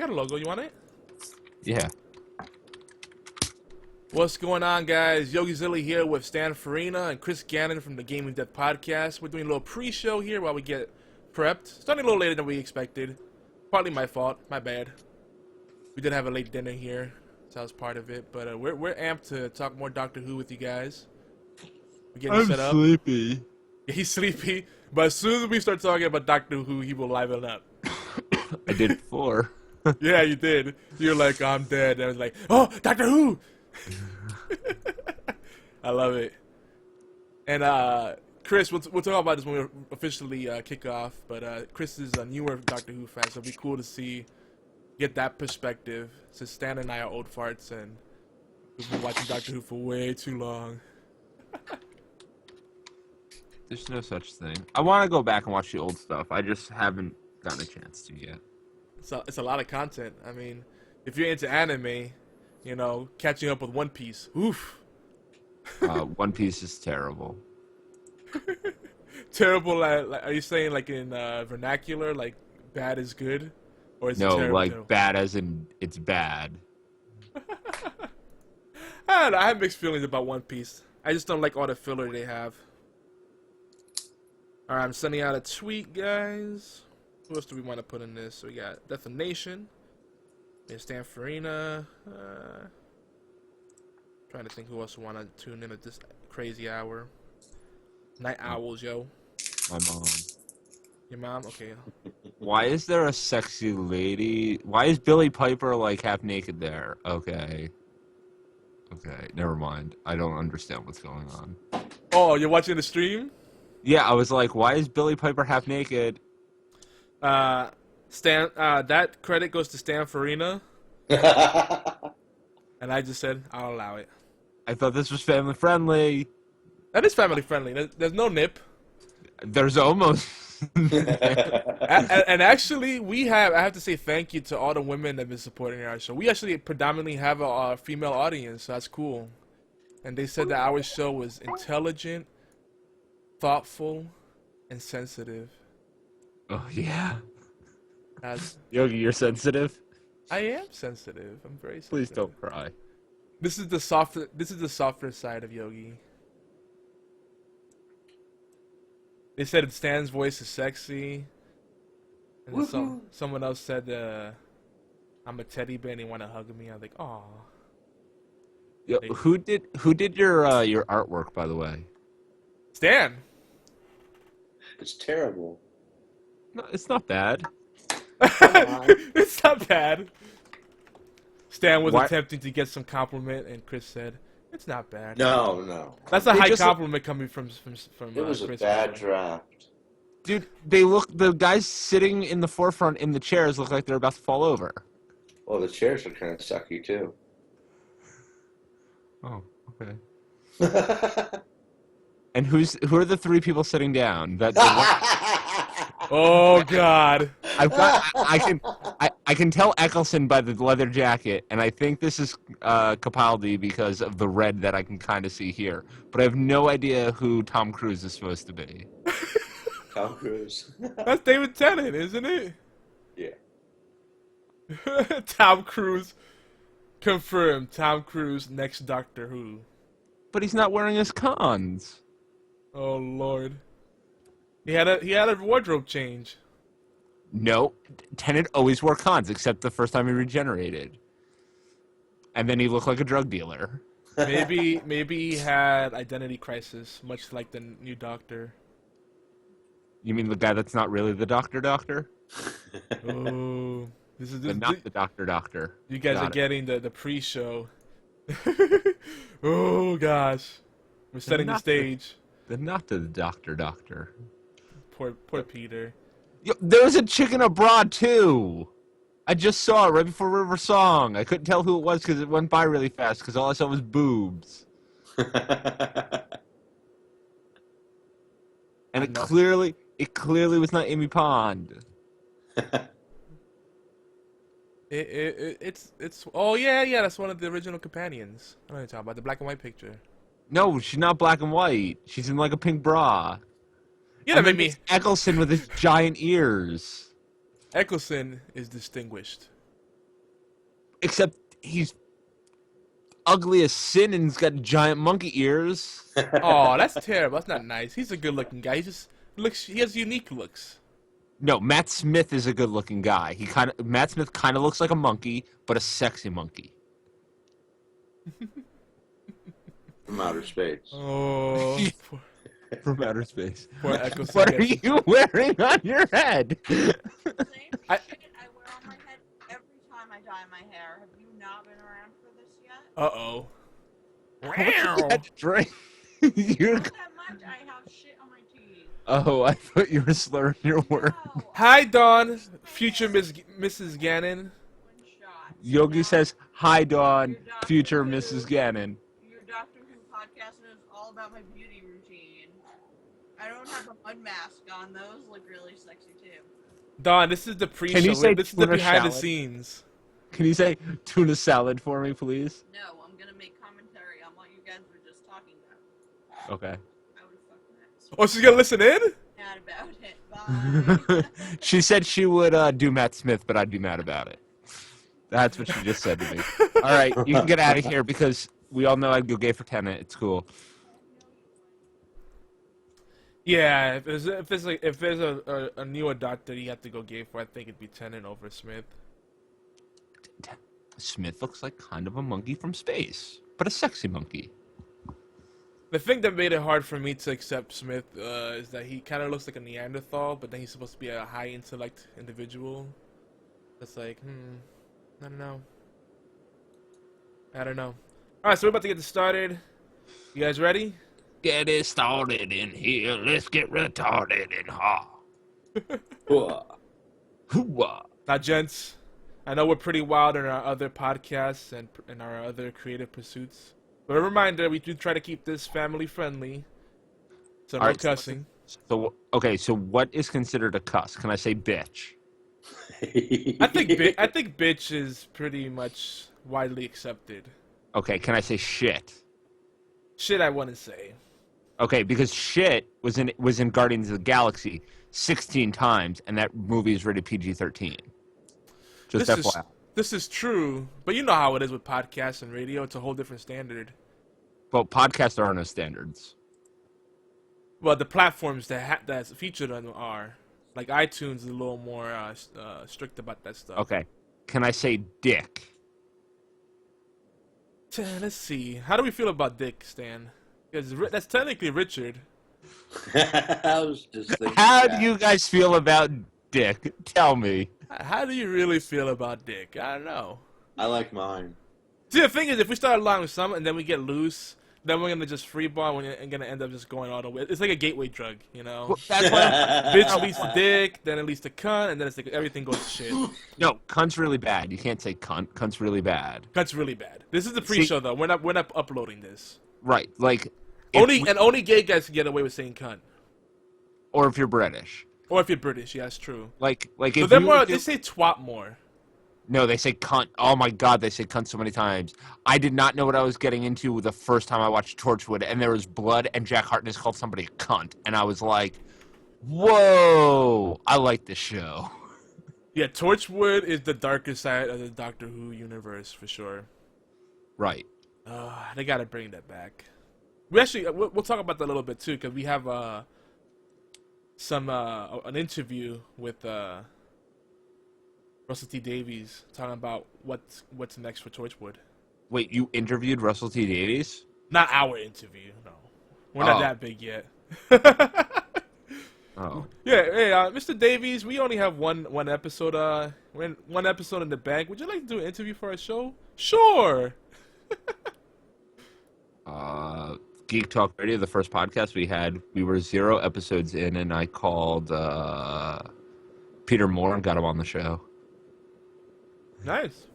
got a logo. You want it? Yeah. What's going on, guys? Yogi Zilli here with Stan Farina and Chris Gannon from the Gaming Death Podcast. We're doing a little pre-show here while we get prepped. Starting a little later than we expected. Partly my fault. My bad. We did have a late dinner here, so that was part of it. But we're amped to talk more Doctor Who with you guys. We're getting set up. I'm sleepy. Yeah, he's sleepy, but as soon as we start talking about Doctor Who, he will liven up. I did it before. Yeah, you did. You're like, I'm dead. And I was like, oh, Doctor Who! I love it. And Chris, we'll talk about this when we officially kick off. But Chris is a newer Doctor Who fan, so it'll be cool to get that perspective. Since Stan and I are old farts, and we've been watching Doctor Who for way too long. There's no such thing. I want to go back and watch the old stuff. I just haven't gotten a chance to yet. It's a lot of content. I mean, if you're into anime, you know, catching up with One Piece. Oof. One Piece is terrible. Terrible. Are you saying like in vernacular, like bad is good, or is it terrible? No, like bad as in it's bad. I don't know. I have mixed feelings about One Piece. I just don't like all the filler they have. All right, I'm sending out a tweet, guys. Who else do we want to put in this? So we got Definition. There's Stan Farina. Trying to think who else want to tune in at this crazy hour. Night Owls, yo. My mom. Your mom? Okay. Why is there a sexy lady? Why is Billie Piper like half naked there? Okay. Okay, never mind. I don't understand what's going on. Oh, you're watching the stream? Yeah, I was like, why is Billie Piper half naked? Stan, that credit goes to Stan Farina. And I just said, I'll allow it. I thought this was family friendly. That is family friendly. There's no nip. There's almost. and actually, I have to say thank you to all the women that have been supporting our show. We actually predominantly have a female audience, so that's cool. And they said that our show was intelligent, thoughtful, and sensitive. Oh, yeah. As Yogi, you're sensitive? I am sensitive. I'm very sensitive. Please don't cry. This is the softer side of Yogi. They said Stan's voice is sexy. And then someone else said I'm a teddy bear and they want to hug me. I was like, aw. Yo, who did your artwork, by the way? Stan. It's terrible. No, it's not bad. It's not bad. Stan was Why? attempting to get some compliment, and Chris said, "It's not bad." No. That's a high compliment coming from It was Chris. a bad draft. Dude, the guys sitting in the forefront in the chairs look like they're about to fall over. Well, the chairs are kind of sucky too. Oh, okay. And who are the three people sitting down? Oh God! I can tell Eccleston by the leather jacket, and I think this is Capaldi because of the red that I can kind of see here. But I have no idea who Tom Cruise is supposed to be. Tom Cruise. That's David Tennant, isn't it? Yeah. Tom Cruise confirmed. Tom Cruise next Doctor Who. But he's not wearing his cons. Oh Lord. He had a wardrobe change. No, Tennant always wore cons, except the first time he regenerated. And then he looked like a drug dealer. Maybe he had identity crisis, much like the new Doctor. You mean the guy that's not really the Doctor? Oh, this is Not the Doctor. You guys are getting the pre-show. Oh gosh, we're setting the stage. Not the Doctor. Poor Peter. Yo, there's a chicken abroad too. I just saw it right before River Song. I couldn't tell who it was because it went by really fast because all I saw was boobs. And it clearly was not Amy Pond. It's oh yeah, that's one of the original companions. I know what you're talking about, the black and white picture. No, she's not black and white. She's in like a pink bra. Yeah, that made me. Eccleston with his giant ears. Eccleston is distinguished. Except he's ugly as sin and he's got giant monkey ears. Oh, that's terrible. That's not nice. He's a good-looking guy. He just looks. He has unique looks. No, Matt Smith is a good-looking guy. Matt Smith kind of looks like a monkey, but a sexy monkey. From outer space. Oh, From outer space. poor Echo. What are you wearing on your head? Same shit I- I wear on my head every time I dye my hair. Have you not been around for this yet? Uh-oh. Had to drink. You're... Not that much. I have shit on my teeth. Oh, I thought you were slurring your word. No, Hi, Dawn, future Mrs. Gannon. one shot. Yogi Now, says, "Hi, Dawn, your Doctor future Who- Mrs. Gannon." Your Doctor Who podcast knows all about my beauty routine. I don't have a mud mask on. Those look really sexy too. Dawn, this is the pre-show. Can you say This is the tuna behind the salad? scenes. Can you say tuna salad for me, please? No, I'm gonna make commentary on what you guys were just talking about. Okay. I would fuck that. Oh, she's gonna listen in? Mad about it. Bye. She said she would do Matt Smith, but I'd be mad about it. That's what she just said to me. All right, you can get out of here because we all know I'd go gay for Tenet. It's cool. Yeah, if there's a newer doctor you have to go gay for, I think it'd be Tennant over Smith. Smith looks like kind of a monkey from space, but a sexy monkey. The thing that made it hard for me to accept Smith is that he kind of looks like a Neanderthal, but then he's supposed to be a high intellect individual. It's like, I don't know. I don't know. All right, so we're about to get this started. You guys ready? Get it started in here. Let's get retarded in here. Hoo-wah. Now, gents, I know we're pretty wild in our other podcasts and in our other creative pursuits. But a reminder, we do try to keep this family friendly. So no All right, cussing. So okay, so what is considered a cuss? Can I say bitch? I think bitch is pretty much widely accepted. Okay, can I say shit? Shit, I wouldn't say. Okay, because shit was in Guardians of the Galaxy 16 times, and that movie is rated PG-13. Just FYI. This is true, but you know how it is with podcasts and radio. It's a whole different standard. Well, podcasts are no standards. Well, the platforms that's featured on them are. Like iTunes is a little more strict about that stuff. Okay, can I say dick? Let's see. How do we feel about Dick, Stan? Because that's technically Richard. I was just thinking How that. do you guys feel about dick? Tell me. How do you really feel about Dick? I don't know. I like mine. See, the thing is, if we start along with some and then we get loose, then we're gonna just freeball and gonna end up just going all the way. It's like a gateway drug, you know? Well, that's why. Bitch leads to dick, then it leads to cunt, and then it's like everything goes to shit. No, cunt's really bad. You can't say cunt. Cunt's really bad. Cunt's really bad. This is the pre-show though. We're not uploading this. Right, like if Only gay guys can get away with saying cunt. or if you're British. Or if you're British, yeah, that's true. Like But if they're you more, would they say twat more. No, they say cunt. Oh my god, they say cunt so many times. I did not know what I was getting into the first time I watched Torchwood, and there was blood, and Jack Harkness called somebody a cunt, and I was like, whoa, I like this show. Yeah, Torchwood is the darker side of the Doctor Who universe for sure. Right. They gotta bring that back. We actually we'll talk about that a little bit too, because we have an interview with Russell T Davies talking about what's next for Torchwood. Wait, you interviewed Russell T Davies? Not our interview, no. We're not Oh. that big yet. Oh. Yeah, hey, Mr. Davies, we only have one episode. One episode in the bank. Would you like to do an interview for our show? Sure. Geek Talk Radio, the first podcast we had, we were 0 episodes in, and I called Peter Moore and got him on the show. Nice.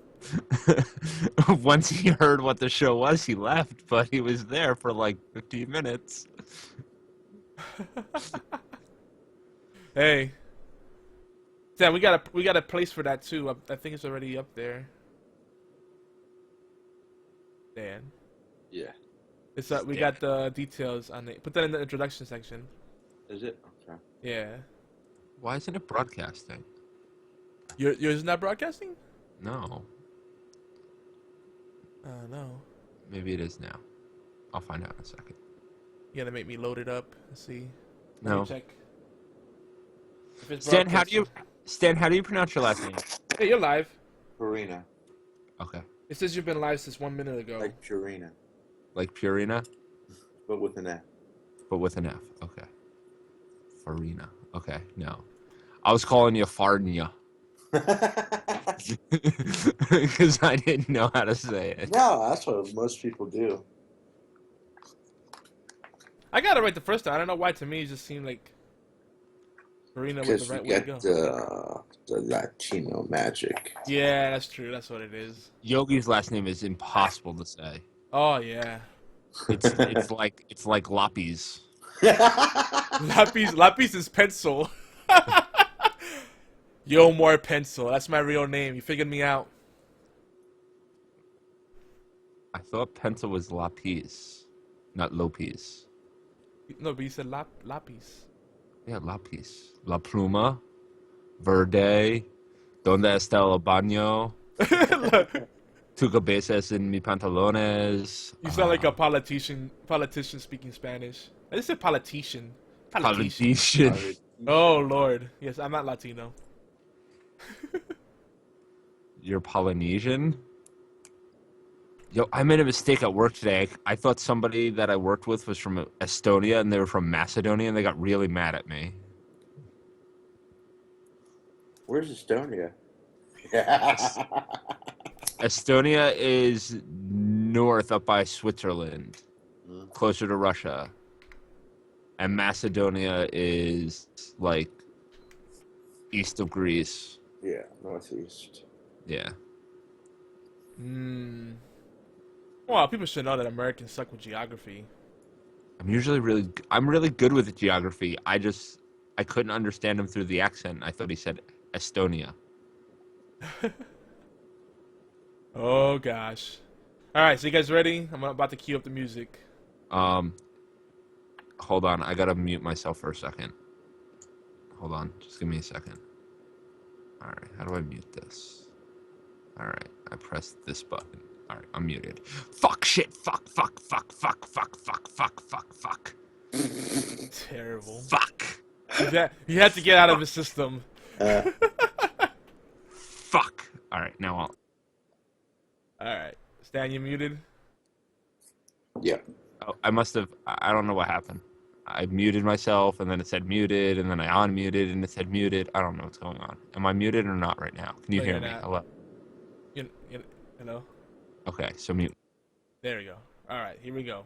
Once he heard what the show was, he left, but he was there for like 15 minutes. Hey, Sam, we got a place for that too. I think it's already up there. Dan, Yeah. it's we got the details on it. Put that in the introduction section. Is it? Okay. Yeah. Why isn't it broadcasting? Yours is not broadcasting? No. Maybe it is now. I'll find out in a second. You gotta make me load it up and see. Let No. me check. If it's Stan, how broadcasting. do you pronounce your last name? Hey, you're live. Farina. Okay. It says you've been live since 1 minute ago. Like Purina. Like Purina, But with an F. but with an F. Okay. Farina. Okay. No. I was calling you Farnia. Because I didn't know how to say it. No, that's what most people do. I got it right the first time. I don't know why. To me, it just seemed like Marina was Because the you right way to get go. the Latino magic. Yeah, that's true. That's what it is. Yogi's last name is impossible to say. Oh yeah, It's like Lapis. Lapis is pencil. Yo, more pencil. That's my real name. You figured me out. I thought pencil was Lapis, not Lopez. No, but you said lapis. Yeah, Lapis. La Pluma, Verde, Donde está el baño? Tu cabezas en mi pantalones. You sound like a politician speaking Spanish. I just said politician. Politician. Oh Lord, yes, I'm not Latino. You're Polynesian? Yo, I made a mistake at work today. I thought somebody that I worked with was from Estonia and they were from Macedonia and they got really mad at me. Where's Estonia? Estonia is north up by Switzerland, closer to Russia. And Macedonia is like east of Greece. Yeah, northeast. Yeah. Well, people should know that Americans suck with geography. I'm really good with geography. I couldn't understand him through the accent. I thought he said Estonia. Oh gosh. All right, so you guys ready? I'm about to cue up the music. Hold on. I gotta mute myself for a second. Hold on. Just give me a second. All right. How do I mute this? All right. I pressed this button. All right. I'm muted. Fuck shit. Fuck. Terrible. Fuck. He had to get out of his system. Fuck. All right. Now I'll. All right. Stan, you muted? Yeah. Oh, I must have. I don't know what happened. I muted myself, and then it said muted, and then I unmuted, and it said muted. I don't know what's going on. Am I muted or not right now? Can you No, hear you're me? not. Hello. Hello? Okay, so mute. There we go. All right, here we go.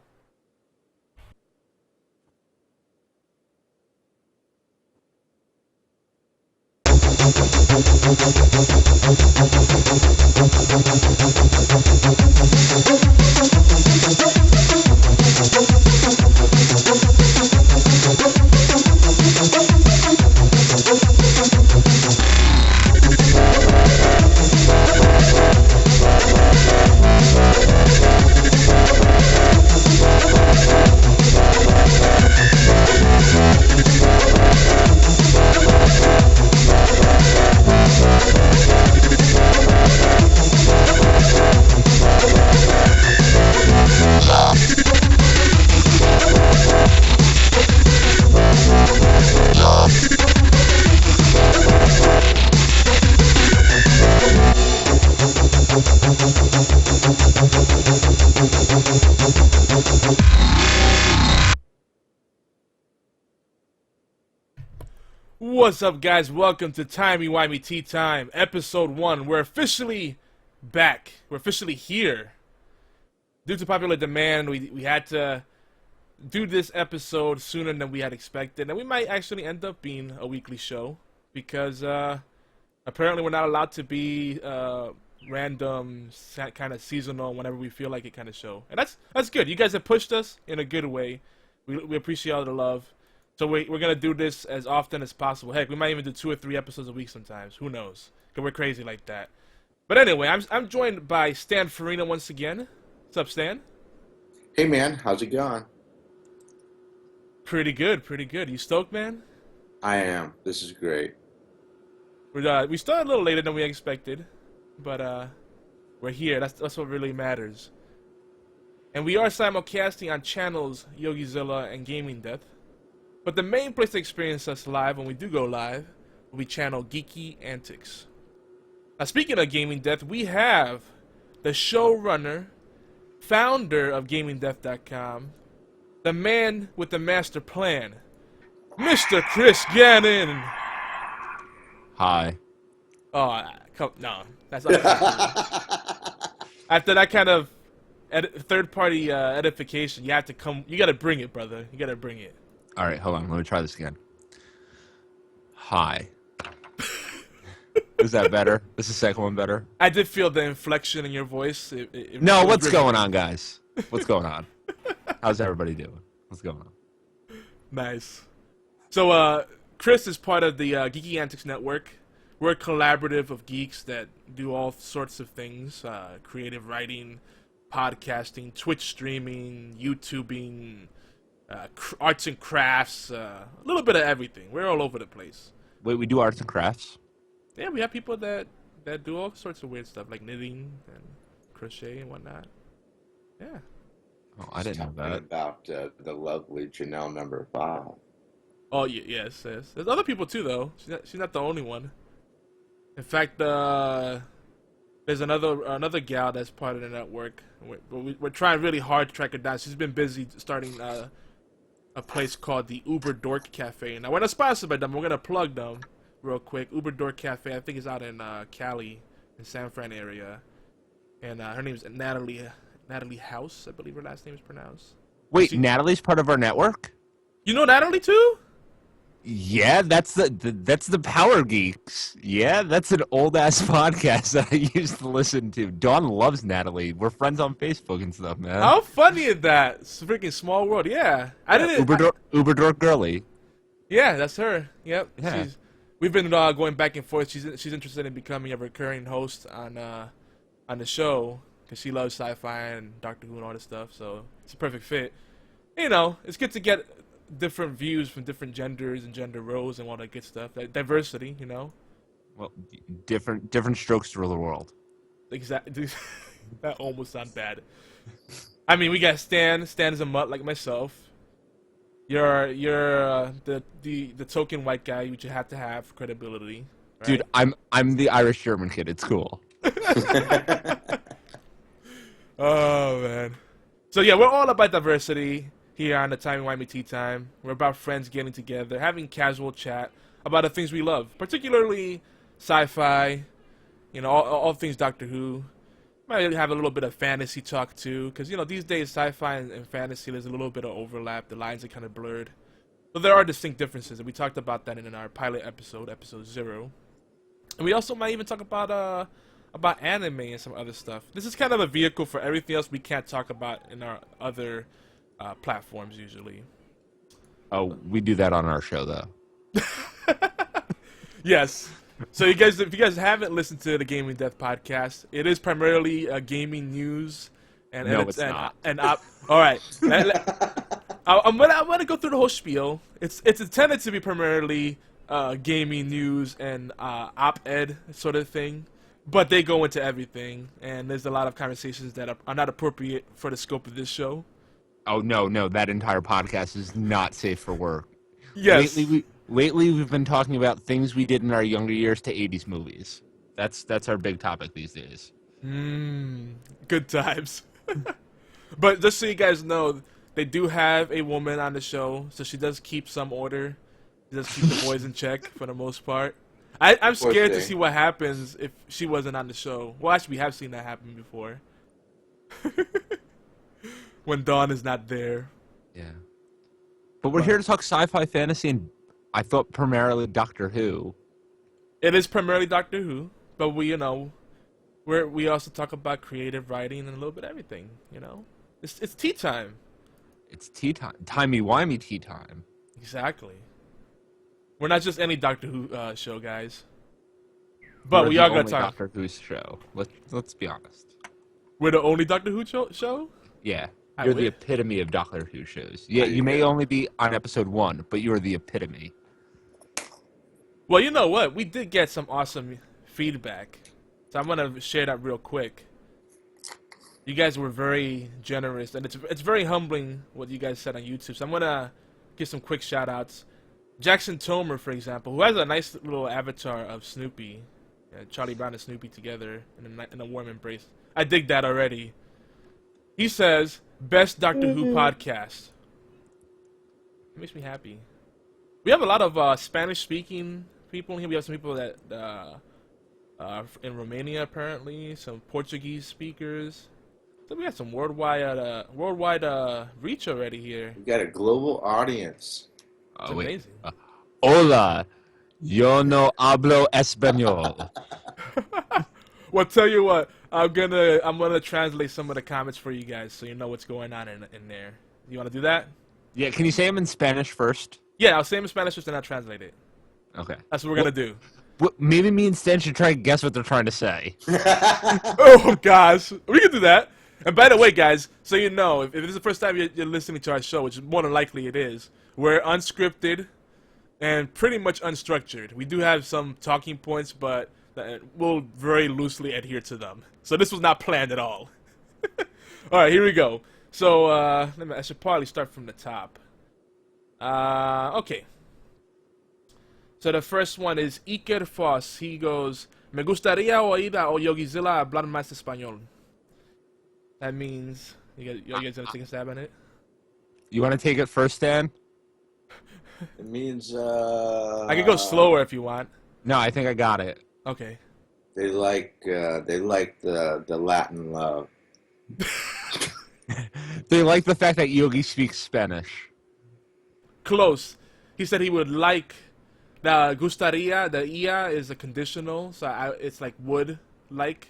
What's up, guys? Welcome to Timey-Wimey Tea Time, Episode 1. We're officially back. We're officially here. Due to popular demand, we had to do this episode sooner than we had expected. And we might actually end up being a weekly show. Because apparently we're not allowed to be random, kind of seasonal, whenever we feel like it kind of show. And that's good. You guys have pushed us in a good way. We appreciate all the love. So we're going to do this as often as possible. Heck, we might even do 2 or 3 episodes a week sometimes. Who knows? Because we're crazy like that. But anyway, I'm joined by Stan Farina once again. What's up, Stan? Hey, man. How's it going? Pretty good, pretty good. You stoked, man? I am. This is great. We started a little later than we expected. But we're here. That's what really matters. And we are simulcasting on channels Yogizilla and Gaming Death. But the main place to experience us live when we do go live will be channel Geeky Antics. Now, speaking of Gaming Death, we have the showrunner, founder of GamingDeath.com, the man with the master plan, Mr. Chris Gannon. Hi. Oh, no, that's not. After that kind of third-party edification, you have to come. You got to bring it, brother. You got to bring it. All right, hold on. Let me try this again. Hi. Is that better? Is the second one better? I did feel the inflection in your voice. No, what's going on, guys? What's going on? How's everybody doing? What's going on? Nice. So, Chris is part of the Geeky Antics Network. We're a collaborative of geeks that do all sorts of things. Creative writing, podcasting, Twitch streaming, YouTubing, arts and crafts, a little bit of everything. We're all over the place. Wait, we do arts and crafts? Yeah, we have people that do all sorts of weird stuff, like knitting and crochet and whatnot. Yeah. Oh, I didn't know Talking that. about the lovely Janelle number 5. Oh, yes. There's other people too, though. She's not the only one. In fact, there's another gal that's part of the network. We're trying really hard to track her down. She's been busy starting a place called the Uber Dork Cafe. Now, we're not sponsored by them. We're gonna plug them real quick. Uber Dork Cafe, I think, is out in Cali, in San Fran area, and her name is Natalie House, I believe her last name is pronounced. Wait, Natalie's part of our network? You know Natalie too? Yeah, that's the Power Geeks. Yeah, that's an old ass podcast that I used to listen to. Dawn loves Natalie. We're friends on Facebook and stuff, man. How funny is that? It's a freaking small world. Yeah, I didn't. Uber Dork Girly. Yeah, that's her. Yep. Yeah. We've been going back and forth. She's interested in becoming a recurring host on the show because she loves sci-fi and Doctor Who and all this stuff. So it's a perfect fit. You know, it's good to get different views from different genders and gender roles and all that good stuff. That diversity, you know. Well, different strokes to rule the world. Exactly. That almost sounds bad. I mean, we got Stan. Stan is a mutt like myself. You're the token white guy, which you have to have for credibility. Right? Dude, I'm the Irish German kid. It's cool. Oh man. So yeah, we're all about diversity here on the Timey-Wimey Tea Time. We're about friends getting together, having casual chat about the things we love, particularly sci-fi, you know, all things Doctor Who. Might have a little bit of fantasy talk too, because you know these days sci-fi and fantasy there's a little bit of overlap. The lines are kind of blurred, but there are distinct differences, and we talked about that in our pilot episode 0. And we also might even talk about anime and some other stuff. This is kind of a vehicle for everything else we can't talk about in our other platforms usually. Oh, we do that on our show though. Yes. So if you guys haven't listened to the Gaming Death podcast, it is primarily gaming news and No, it's not. All right, I'm gonna go through the whole spiel. It's intended to be primarily gaming news and op-ed sort of thing, but they go into everything, and there's a lot of conversations that are not appropriate for the scope of this show. Oh no, that entire podcast is not safe for work. Yes. Lately, we've been talking about things we did in our younger years to 80s movies. That's our big topic these days. Good times. But just so you guys know, they do have a woman on the show, so she does keep some order. She does keep the boys in check for the most part. I'm scared to see what happens if she wasn't on the show. Well, actually, we have seen that happen before. When Dawn is not there. Yeah. But we're here to talk sci-fi, fantasy, and I thought primarily Doctor Who. It is primarily Doctor Who, but we also talk about creative writing and a little bit of everything. You know, it's tea time. It's tea time, timey-wimey tea time. Exactly. We're not just any Doctor Who show, guys. But We're we the are going only to talk. Doctor Who's show. Let's be honest. We're the only Doctor Who show. Yeah, I you're the wish. epitome of Doctor Who shows. Yeah, you may only be on episode 1, but you are the epitome. Well, you know what? We did get some awesome feedback, so I'm gonna share that real quick. You guys were very generous, and it's very humbling what you guys said on YouTube. So I'm gonna give some quick shout outs. Jackson Tomer, for example, who has a nice little avatar of Snoopy, Charlie Brown and Snoopy together in a warm embrace. I dig that already. He says, "Best Doctor Who podcast." It makes me happy. We have a lot of Spanish-speaking people here. We have some people that in Romania, apparently, some Portuguese speakers. So we have some worldwide reach already here. We got a global audience. It's amazing. Hola, yo no hablo español. Well, tell you what, I'm gonna translate some of the comments for you guys, so you know what's going on in there. You want to do that? Yeah, can you say them in Spanish first? Yeah, I'll say them in Spanish first, and I'll translate it. Okay. That's what we're gonna do. Maybe me and Stan should try and guess what they're trying to say. Oh gosh, we can do that. And by the way, guys, so you know, if this is the first time you're listening to our show, which is more than likely it is, we're unscripted and pretty much unstructured. We do have some talking points, but we'll very loosely adhere to them. So this was not planned at all. All right, here we go. So I should probably start from the top. Okay. So the first one is Iker Foss. He goes, "Me gustaría oír a Yogizilla hablar más español." That means you guys gonna take a stab at it? You want to take it first, Stan? It means I can go slower if you want. No, I think I got it. Okay. they like the Latin love. They like the fact that Yogi speaks Spanish. Close. He said he would like the gustaría. The ia is a conditional, so it's like would like.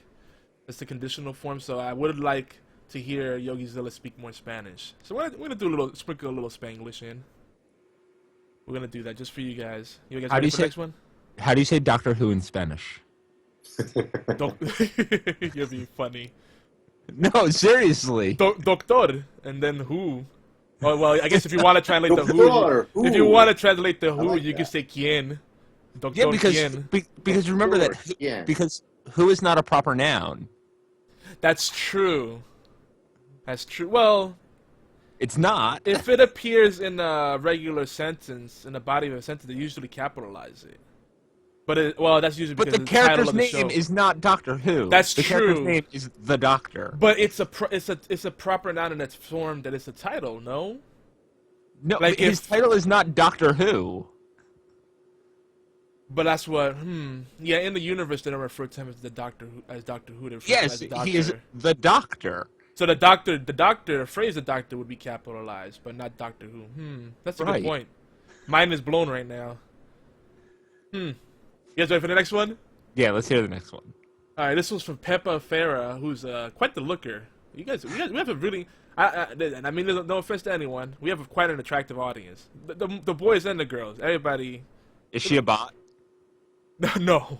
It's the conditional form. So I would like to hear Yogizilla speak more Spanish. So we're gonna do sprinkle a little Spanglish in. We're gonna do that just for you guys. You guys ready for the next one? How do you say Doctor Who in Spanish? Don't. You're being funny. No, seriously. Doctor, and then who? Oh, well, I guess if you want to translate the Doctor, who, if you want to translate the who, like you that. can say quien. Doctor Yeah, because quien. because remember that Yeah. because who is not a proper noun. That's true. That's true. Well, It's not. if it appears in a regular sentence, in the body of a sentence, they usually capitalize it. But that's usually But because the it's the title character's of the name show. is not Doctor Who. That's the true. character's name is the Doctor. But it's a proper noun in its form that it's a title. No. No, like his if- title is not Doctor Who. But that's what. Yeah, in the universe, they don't refer to him as Doctor Who. They refer to him Yes, as the Doctor. he is the Doctor. So the doctor, the phrase "the Doctor" would be capitalized, but not Doctor Who. That's a Right. good point. Mine is blown right now. You guys ready for the next one? Yeah, let's hear the next one. All right, this one's from Peppa Farah, who's quite the looker. We have a really. I mean, no offense to anyone, we have quite an attractive audience. The boys and the girls, everybody. Is she a bot? No.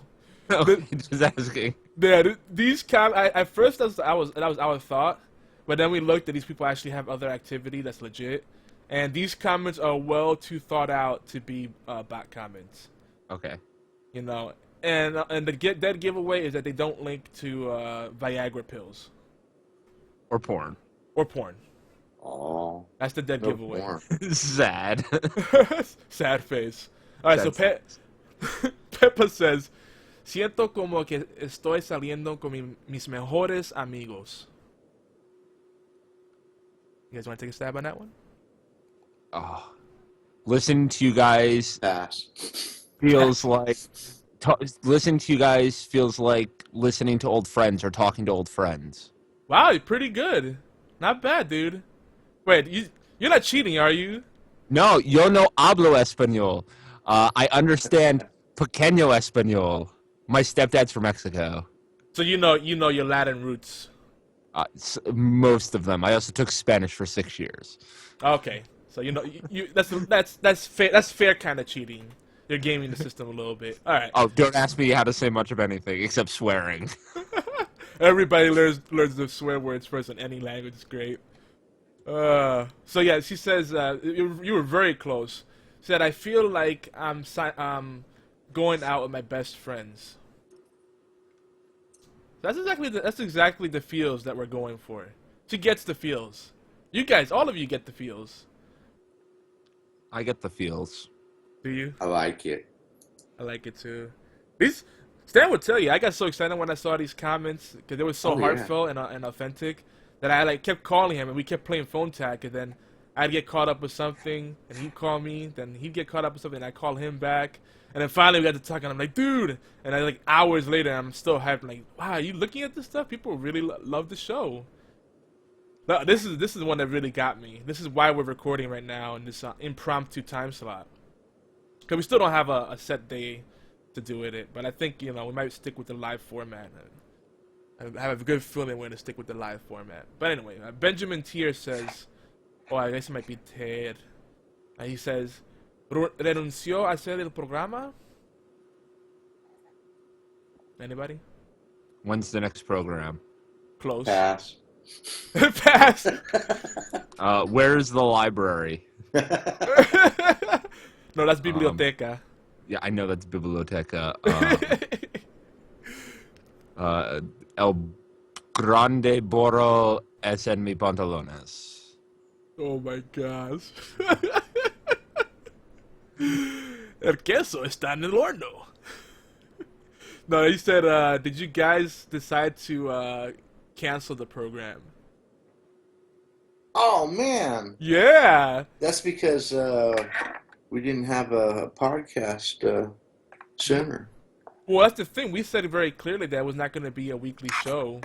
Okay, just asking. Yeah, these at first that was our thought, but then we looked at these people actually have other activity that's legit, and these comments are well too thought out to be bot comments. Okay. You know, and the dead giveaway is that they don't link to Viagra pills Or porn. or porn. Oh, That's the dead no giveaway. porn. Sad. Sad face. All right, Sad so Peppa says, "Siento como que estoy saliendo con mis mejores amigos." You guys want to take a stab on that one? Oh. Listen to you guys Pass. feels like listening to you guys feels like listening to old friends or talking to old friends. Wow, you're pretty good. Not bad, dude. Wait, you're not cheating, are you? No, yo no hablo español. I understand pequeño español. My stepdad's from Mexico. So you know your Latin roots. Most of them. I also took Spanish for 6 years. Okay, so you know that's fair. That's fair kind of cheating. You're gaming the system a little bit. All right. Oh, don't ask me how to say much of anything except swearing. Everybody learns the swear words first in any language. It's great. So yeah, she says you were very close. She said, "I feel like I'm going out with my best friends." That's exactly the feels that we're going for. She gets the feels. You guys, all of you get the feels. I get the feels. Do you? I like it. I like it too. These Stan would tell you. I got so excited when I saw these comments because it was so Oh, yeah. heartfelt and authentic that I like kept calling him and we kept playing phone tag. And then I'd get caught up with something and he'd call me. Then he'd get caught up with something and I'd call him back. And then finally we got to talk and I'm like, dude. And I like hours later I'm still hyped. Like, wow, are you looking at this stuff? People really love the show. No, this is the one that really got me. This is why we're recording right now in this impromptu time slot. Because we still don't have a set day to do it, but I think, we might stick with the live format. I have a good feeling we're going to stick with the live format. But anyway, Benjamin Tier says, I guess it might be Ted. He says, ¿renunció a hacer el programa? Anybody? When's the next program? Close. Pass. Pass. Where's the library? No, that's biblioteca. Yeah, I know that's biblioteca. El grande boro es en mi pantalones. Oh my gosh. El queso está en el horno. No, he said, did you guys decide to cancel the program? Oh man, Yeah. that's because we didn't have a podcast sooner. Well, that's the thing. We said it very clearly that it was not going to be a weekly show.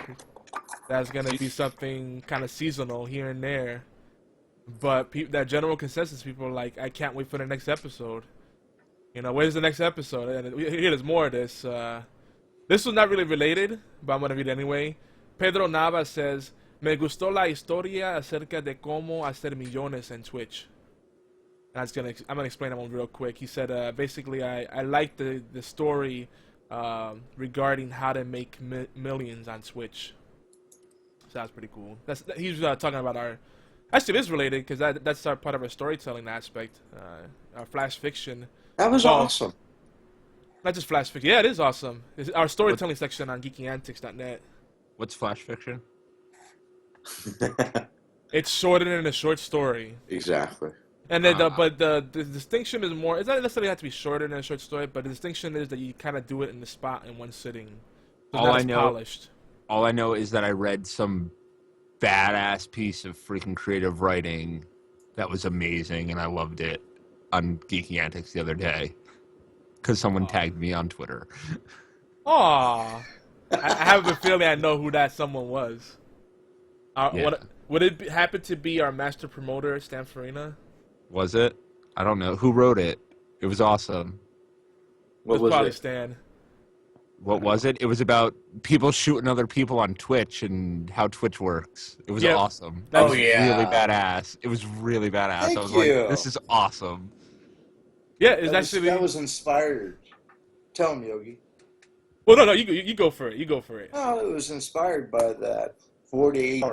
That's going to be something kind of seasonal here and there. But that general consensus, people are like, I can't wait for the next episode. Where's the next episode? And here's more of this. This was not really related, but I'm going to read it anyway. Pedro Nava says, Me gustó la historia acerca de cómo hacer millones en Twitch. I'm gonna explain that one real quick. He said, basically, I like the story regarding how to make millions on Twitch. So that's pretty cool. He's talking about our. Actually, it is related because that's our part of our storytelling aspect. Our flash fiction. That was awesome. Not just flash fiction. Yeah, it is awesome. It's our storytelling section on geekyantics.net. What's flash fiction? It's shorter than a short story. Exactly. And then, but the distinction is more. It's not necessarily have to be shorter than a short story, but the distinction is that you kind of do it in the spot in one sitting. So All not I as know, polished. all I know is that I read some badass piece of freaking creative writing that was amazing, and I loved it on Geeky Antics the other day because someone tagged me on Twitter. Aw, I have a feeling I know who that someone was. Yeah. Would it happen to be our master promoter, Stan Farina? Was it? I don't know. Who wrote it? It was awesome. What It was probably it? Stan. What was it? It was about people shooting other people on Twitch and how Twitch works. It was Yeah. awesome. That It was- was really badass. It was really badass. Thank I was you. like, this is awesome. Yeah, it's actually. That was inspired. Tell him, Yogi. Well, no, you go for it. You go for it. Oh, it was inspired by that 48.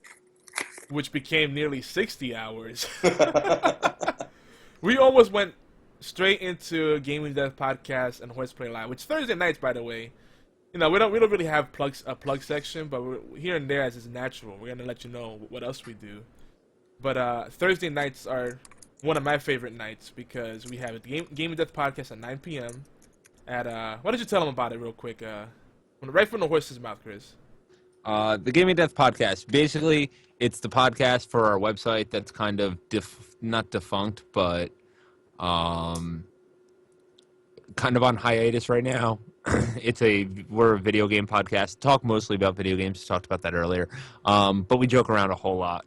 Which became nearly 60 hours. We almost went straight into Gaming Death Podcast and Horseplay Live, which Thursday nights, by the way. We don't really have a plug section, but here and there as is natural. We're gonna let you know what else we do. But Thursday nights are one of my favorite nights because we have a Gaming Death Podcast at 9 p.m. At why don't you tell them about it real quick? Right from the horse's mouth, Chris. The Gaming Death Podcast. Basically, it's the podcast for our website that's kind of not defunct, but kind of on hiatus right now. We're a video game podcast. Talk mostly about video games. Talked about that earlier, but we joke around a whole lot.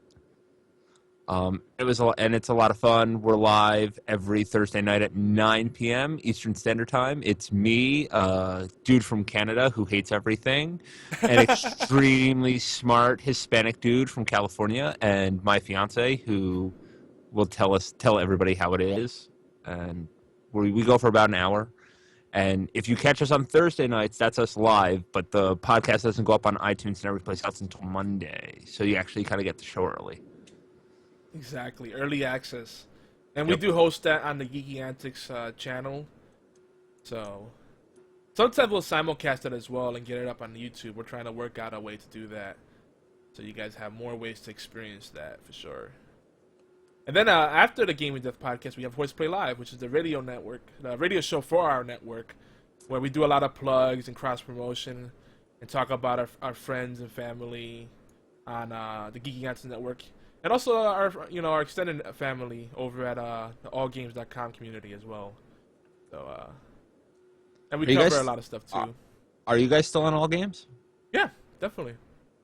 It's a lot of fun. We're live every Thursday night at 9 p.m. Eastern Standard Time. It's me, dude from Canada who hates everything, an extremely smart Hispanic dude from California, and my fiance who will tell everybody how it is. And we go for about an hour. And if you catch us on Thursday nights, that's us live, but the podcast doesn't go up on iTunes and every place else until Monday. So you actually kind of get the show early. Exactly, early access, and we do host that on the Geeky Antics channel. So, Sometimes we'll simulcast it as well and get it up on YouTube. We're trying to work out a way to do that, so you guys have more ways to experience that for sure. And then after the Gaming Death podcast, we have Horseplay Live, which is the radio network, the radio show for our network, where we do a lot of plugs and cross promotion and talk about our friends and family on the Geeking Answers Network, and also our extended family over at the allgames.com community as well. So and we cover a lot of stuff too. Are you guys still on All Games? Yeah, definitely.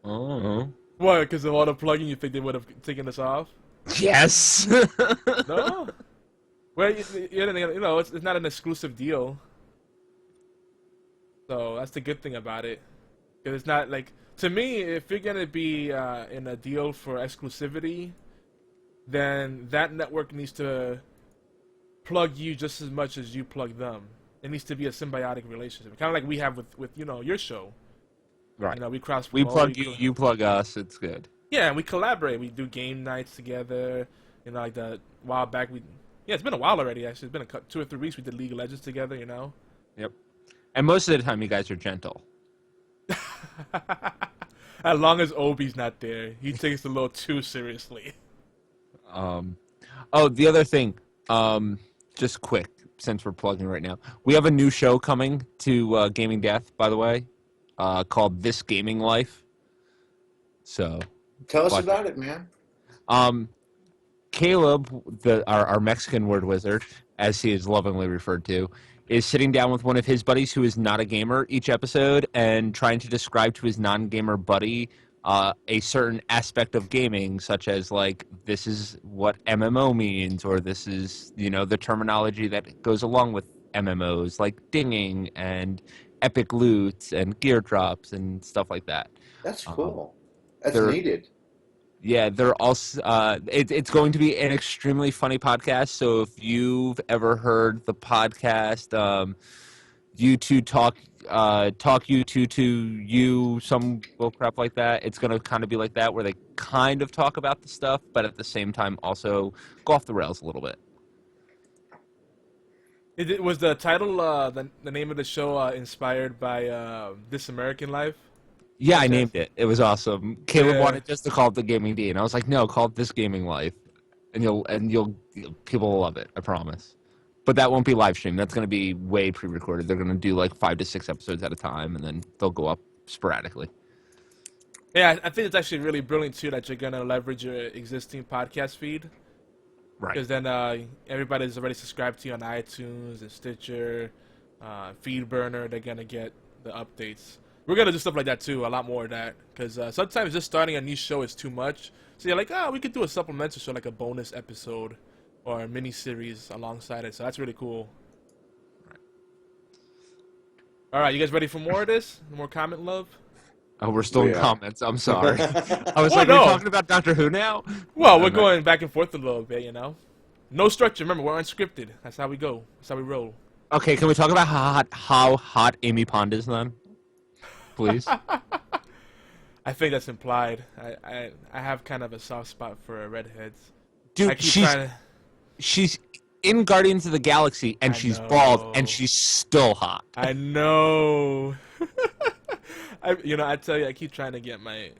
Oh. What? Because of all the plugging, you think they would have taken us off? Yes. No. Well, it's not an exclusive deal. So that's the good thing about it. Because it's not like, to me, if you're going to be in a deal for exclusivity, then that network needs to plug you just as much as you plug them. It needs to be a symbiotic relationship. Kind of like we have with your show. Right. We cross. We plug you, you plug us. It's good. Yeah, and we collaborate. We do game nights together. Like the while back, it's been a while already. Actually, it's been 2 or 3 weeks. We did League of Legends together. Yep. And most of the time, you guys are gentle. As long as Obi's not there, he takes it a little too seriously. Oh, the other thing, just quick, since we're plugging right now, we have a new show coming to Gaming Death, by the way, called This Gaming Life. So Tell us about it, man. Caleb, our Mexican word wizard, as he is lovingly referred to, is sitting down with one of his buddies who is not a gamer each episode and trying to describe to his non-gamer buddy a certain aspect of gaming, such as, like, this is what MMO means, or this is, the terminology that goes along with MMOs, like dinging and epic loots and gear drops and stuff like that. That's cool. That's needed. Yeah, they're also. It's going to be an extremely funny podcast. So if you've ever heard the podcast, you two talk you two to you, some bull crap like that. It's going to kind of be like that, where they kind of talk about the stuff, but at the same time also go off the rails a little bit. Was the title, the name of the show, inspired by This American Life? Yeah, I named it. It was awesome. Caleb wanted just to call it the Gaming D, and I was like, no, call it This Gaming Life, and you'll people will love it. I promise. But that won't be live streamed. That's going to be way pre-recorded. They're going to do like 5 to 6 episodes at a time, and then they'll go up sporadically. Yeah, I think it's actually really brilliant too that you're going to leverage your existing podcast feed. Right. Because then everybody's already subscribed to you on iTunes and Stitcher, Feedburner. They're going to get the updates. We're going to do stuff like that too, a lot more of that. Because sometimes just starting a new show is too much. So you're like, we could do a supplemental show, like a bonus episode or a mini-series alongside it. So that's really cool. All right, you guys ready for more of this? More comment love? Oh, we're still in comments. I'm sorry. I was like, no. are we talking about Doctor Who now? Well, we're going back and forth a little bit, No structure. Remember, we're unscripted. That's how we go. That's how we roll. Okay, can we talk about how hot Amy Pond is then? Please. I think that's implied. I have kind of a soft spot for redheads. Dude, she's in Guardians of the Galaxy, and she's bald, and she's still hot. I know. I tell you, I keep trying to get my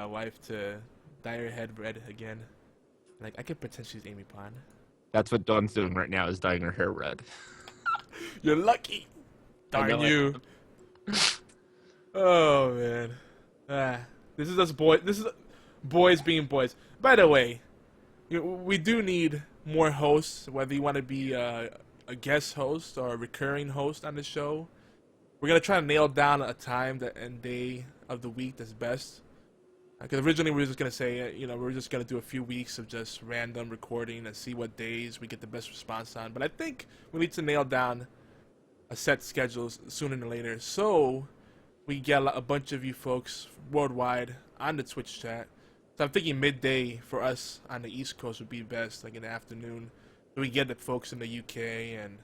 wife to dye her head red again. Like, I could pretend she's Amy Pond. That's what Dawn's doing right now, is dyeing her hair red. You're lucky. Darn you. Oh, man. This is us boys. This is boys being boys. By the way, we do need more hosts, whether you want to be a guest host or a recurring host on the show. We're going to try to nail down a time and day of the week that's best. Because originally we were just going to say, we're just going to do a few weeks of just random recording and see what days we get the best response on. But I think we need to nail down a set schedule sooner than later. So we get a bunch of you folks worldwide on the Twitch chat. So I'm thinking midday for us on the East Coast would be best, like in the afternoon. So we get the folks in the UK and,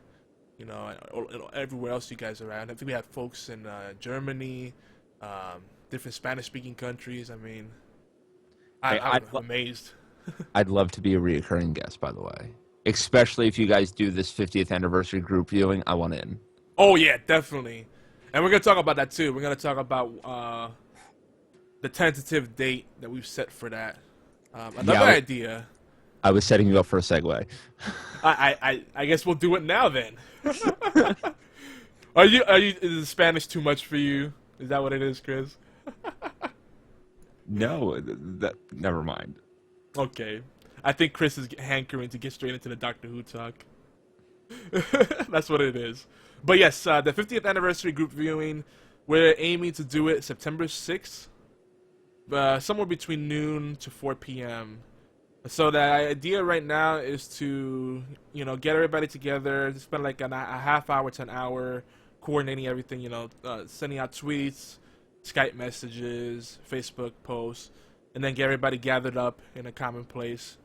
everywhere else you guys are at. I think we have folks in Germany, different Spanish-speaking countries. I mean, I'm amazed. I'd love to be a reoccurring guest, by the way. Especially if you guys do this 50th anniversary group viewing, I want in. Oh, yeah, definitely. And we're gonna talk about that too. We're gonna talk about the tentative date that we've set for that. Another idea. I was setting you up for a segue. I guess we'll do it now then. Are you is Spanish too much for you? Is that what it is, Chris? No, never mind. Okay. I think Chris is hankering to get straight into the Doctor Who talk. That's what it is. But yes, the 50th anniversary group viewing, we're aiming to do it September 6th, somewhere between noon to 4 p.m. So the idea right now is to, get everybody together, to spend like a half hour to an hour coordinating everything, sending out tweets, Skype messages, Facebook posts, and then get everybody gathered up in a common place,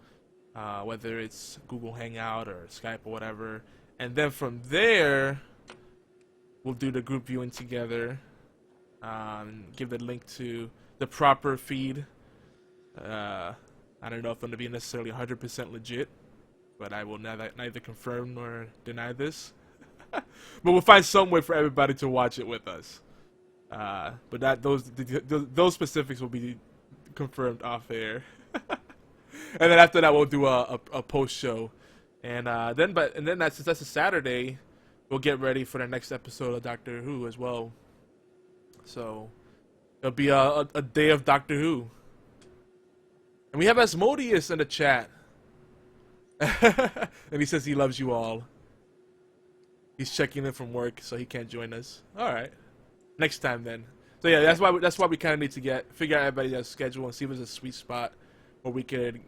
whether it's Google Hangout or Skype or whatever. And then from there, we'll do the group viewing together, give the link to the proper feed. I don't know if I'm going to be necessarily 100% legit, but I will neither confirm nor deny this. But we'll find some way for everybody to watch it with us. But those specifics will be confirmed off air. And then after that, we'll do a post show, and then that's a Saturday. We'll get ready for the next episode of Doctor Who as well. So it'll be a day of Doctor Who. And we have Asmodeus in the chat. And he says he loves you all. He's checking in from work, so he can't join us. All right. Next time then. So yeah, that's why we kind of need to figure out everybody's schedule and see if there's a sweet spot where we could,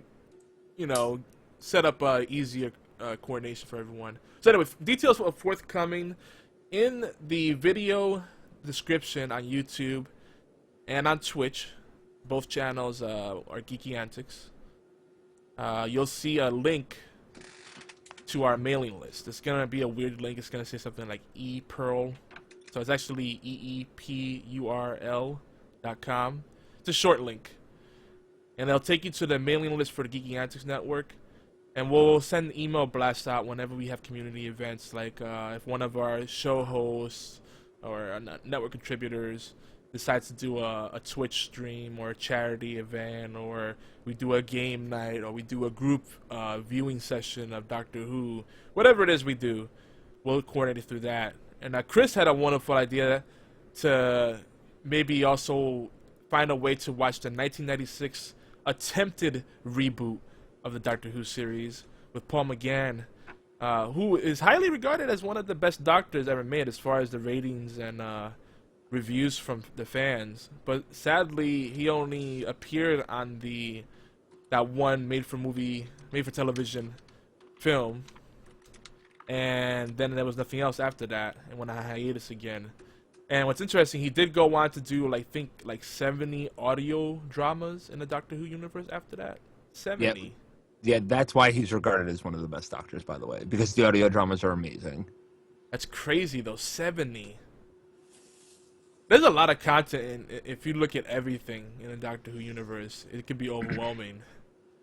set up easier coordination for everyone. So anyway, details are forthcoming in the video description on YouTube and on Twitch. Both channels are Geeky Antics. You'll see a link to our mailing list. It's gonna be a weird link. It's gonna say something like ePearl. So it's actually EEPURL.com. It's a short link. And they'll take you to the mailing list for the Geeky Antics Network. And we'll send email blasts out whenever we have community events, like if one of our show hosts or network contributors decides to do a Twitch stream or a charity event, or we do a game night, or we do a group viewing session of Doctor Who, whatever it is we do, we'll coordinate it through that. And Chris had a wonderful idea to maybe also find a way to watch the 1996 attempted reboot of the Doctor Who series with Paul McGann, who is highly regarded as one of the best Doctors ever made as far as the ratings and reviews from the fans. But sadly, he only appeared on that one made for television film, and then there was nothing else after that, and went on hiatus again. And what's interesting, he did go on to do like 70 audio dramas in the Doctor Who universe after that. 70. Yep. Yeah, that's why he's regarded as one of the best Doctors, by the way, because the audio dramas are amazing. That's crazy though, 70. There's a lot of content, if you look at everything in the Doctor Who universe, it could be overwhelming.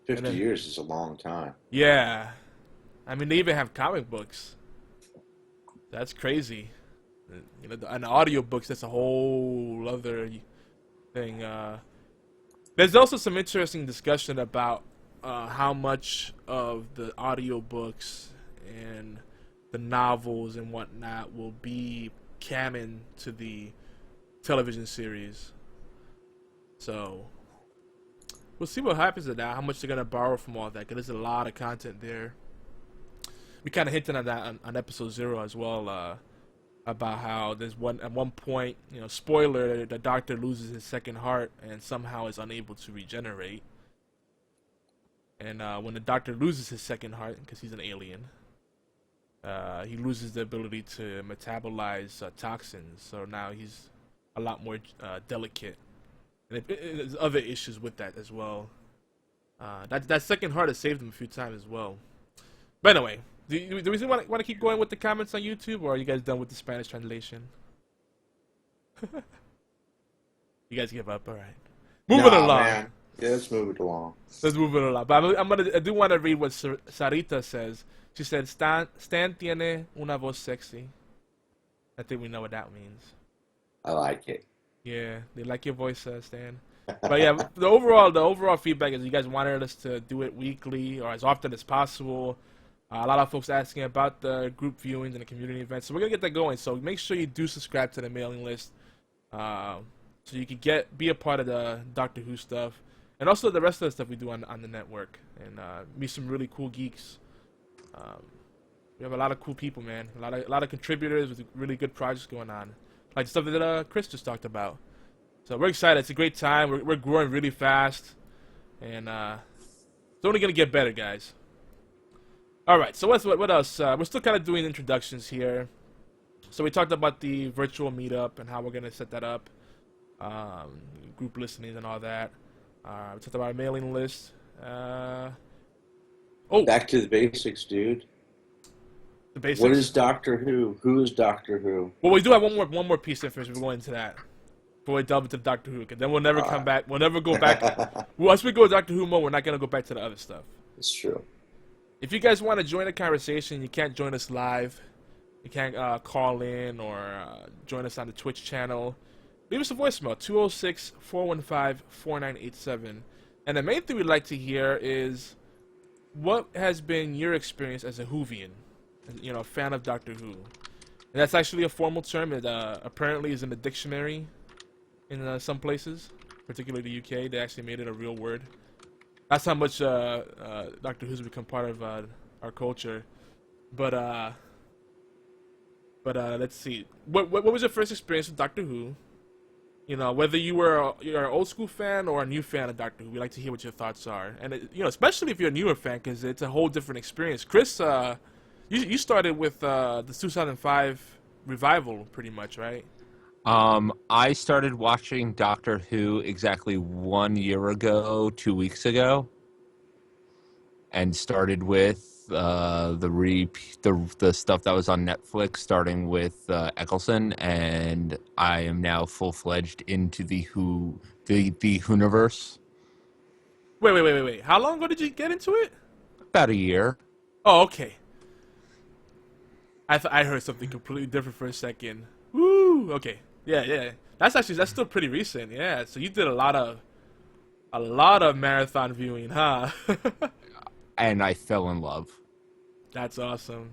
50 years is a long time. Yeah. I mean, they even have comic books. That's crazy. And audiobooks, that's a whole other thing. There's also some interesting discussion about how much of the audiobooks and the novels and whatnot will be canon to the television series. So we'll see what happens to that, how much they're going to borrow from all that, because there's a lot of content there. We kind of hinted on that on episode 0 as well, about how there's at one point, spoiler, the Doctor loses his second heart and somehow is unable to regenerate. And when the Doctor loses his second heart, because he's an alien, he loses the ability to metabolize toxins. So now he's a lot more delicate. And there's other issues with that as well. That second heart has saved him a few times as well. But anyway, do we want to keep going with the comments on YouTube, or are you guys done with the Spanish translation? You guys give up? All right. Moving along. Man. Yeah, let's move it along. Let's move it along. But I do want to read what Sarita says. She said, Stan tiene una voz sexy. I think we know what that means. I like it. Yeah, they like your voice, Stan. But yeah, the overall feedback is you guys wanted us to do it weekly or as often as possible. A lot of folks asking about the group viewings and the community events, so we're gonna get that going. So make sure you do subscribe to the mailing list, so you can be a part of the Doctor Who stuff, and also the rest of the stuff we do on the network, and meet some really cool geeks. We have a lot of cool people, man. A lot of contributors with really good projects going on, like the stuff that Chris just talked about. So we're excited. It's a great time. We're growing really fast, and it's only gonna get better, guys. All right. So what else? We're still kind of doing introductions here. So we talked about the virtual meetup and how we're gonna set that up, group listening and all that. We talked about our mailing list. Back to the basics, dude. The basics. What is Doctor Who? Who is Doctor Who? Well, we do have one more piece of information. We're going into that before we delve into Doctor Who, because then we'll never come back. We'll never go back. Once we go Doctor Who mode, we're not gonna go back to the other stuff. It's true. If you guys want to join the conversation, you can't join us live. You can't call in or join us on the Twitch channel. Leave us a voicemail, 206-415-4987. And the main thing we'd like to hear is what has been your experience as a Whovian, a fan of Doctor Who. And that's actually a formal term. It apparently is in the dictionary in some places, particularly the UK. They actually made it a real word. That's how much Doctor Who's become part of our culture. But let's see. What was your first experience with Doctor Who? Whether you're an old school fan or a new fan of Doctor Who, we'd like to hear what your thoughts are. And especially if you're a newer fan, because it's a whole different experience. Chris, you started with the 2005 revival, pretty much, right? I started watching Doctor Who exactly 1 year ago, 2 weeks ago, and started with the stuff that was on Netflix, starting with Eccleston, and I am now full-fledged into the Whoniverse. Wait. How long ago did you get into it? About a year. Oh, okay. I heard something completely different for a second. Woo! Okay. Yeah. That's still pretty recent. Yeah. So you did a lot of marathon viewing, huh? And I fell in love. That's awesome.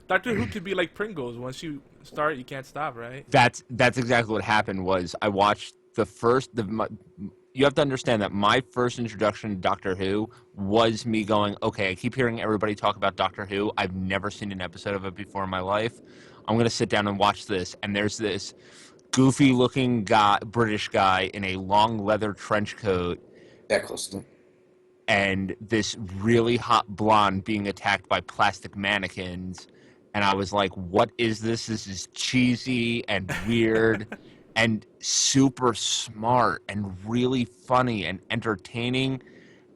Doctor Who could be like Pringles. Once you start, you can't stop, right? That's exactly what happened. Was I watched you have to understand that my first introduction to Doctor Who was me going, okay, I keep hearing everybody talk about Doctor Who. I've never seen an episode of it before in my life. I'm going to sit down and watch this. And there's this goofy-looking British guy in a long leather trench coat. Eccleston. And this really hot blonde being attacked by plastic mannequins. And I was like, what is this? This is cheesy and weird. And super smart and really funny and entertaining.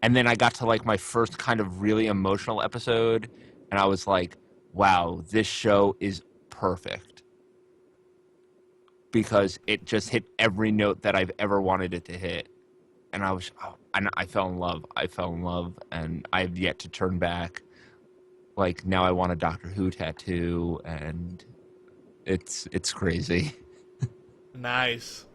And then I got to like my first kind of really emotional episode, and I was like, wow, this show is perfect. Because it just hit every note that I've ever wanted it to hit. And I fell in love. And I've yet to turn back. Like, now I want a Doctor Who tattoo, and it's crazy. Nice.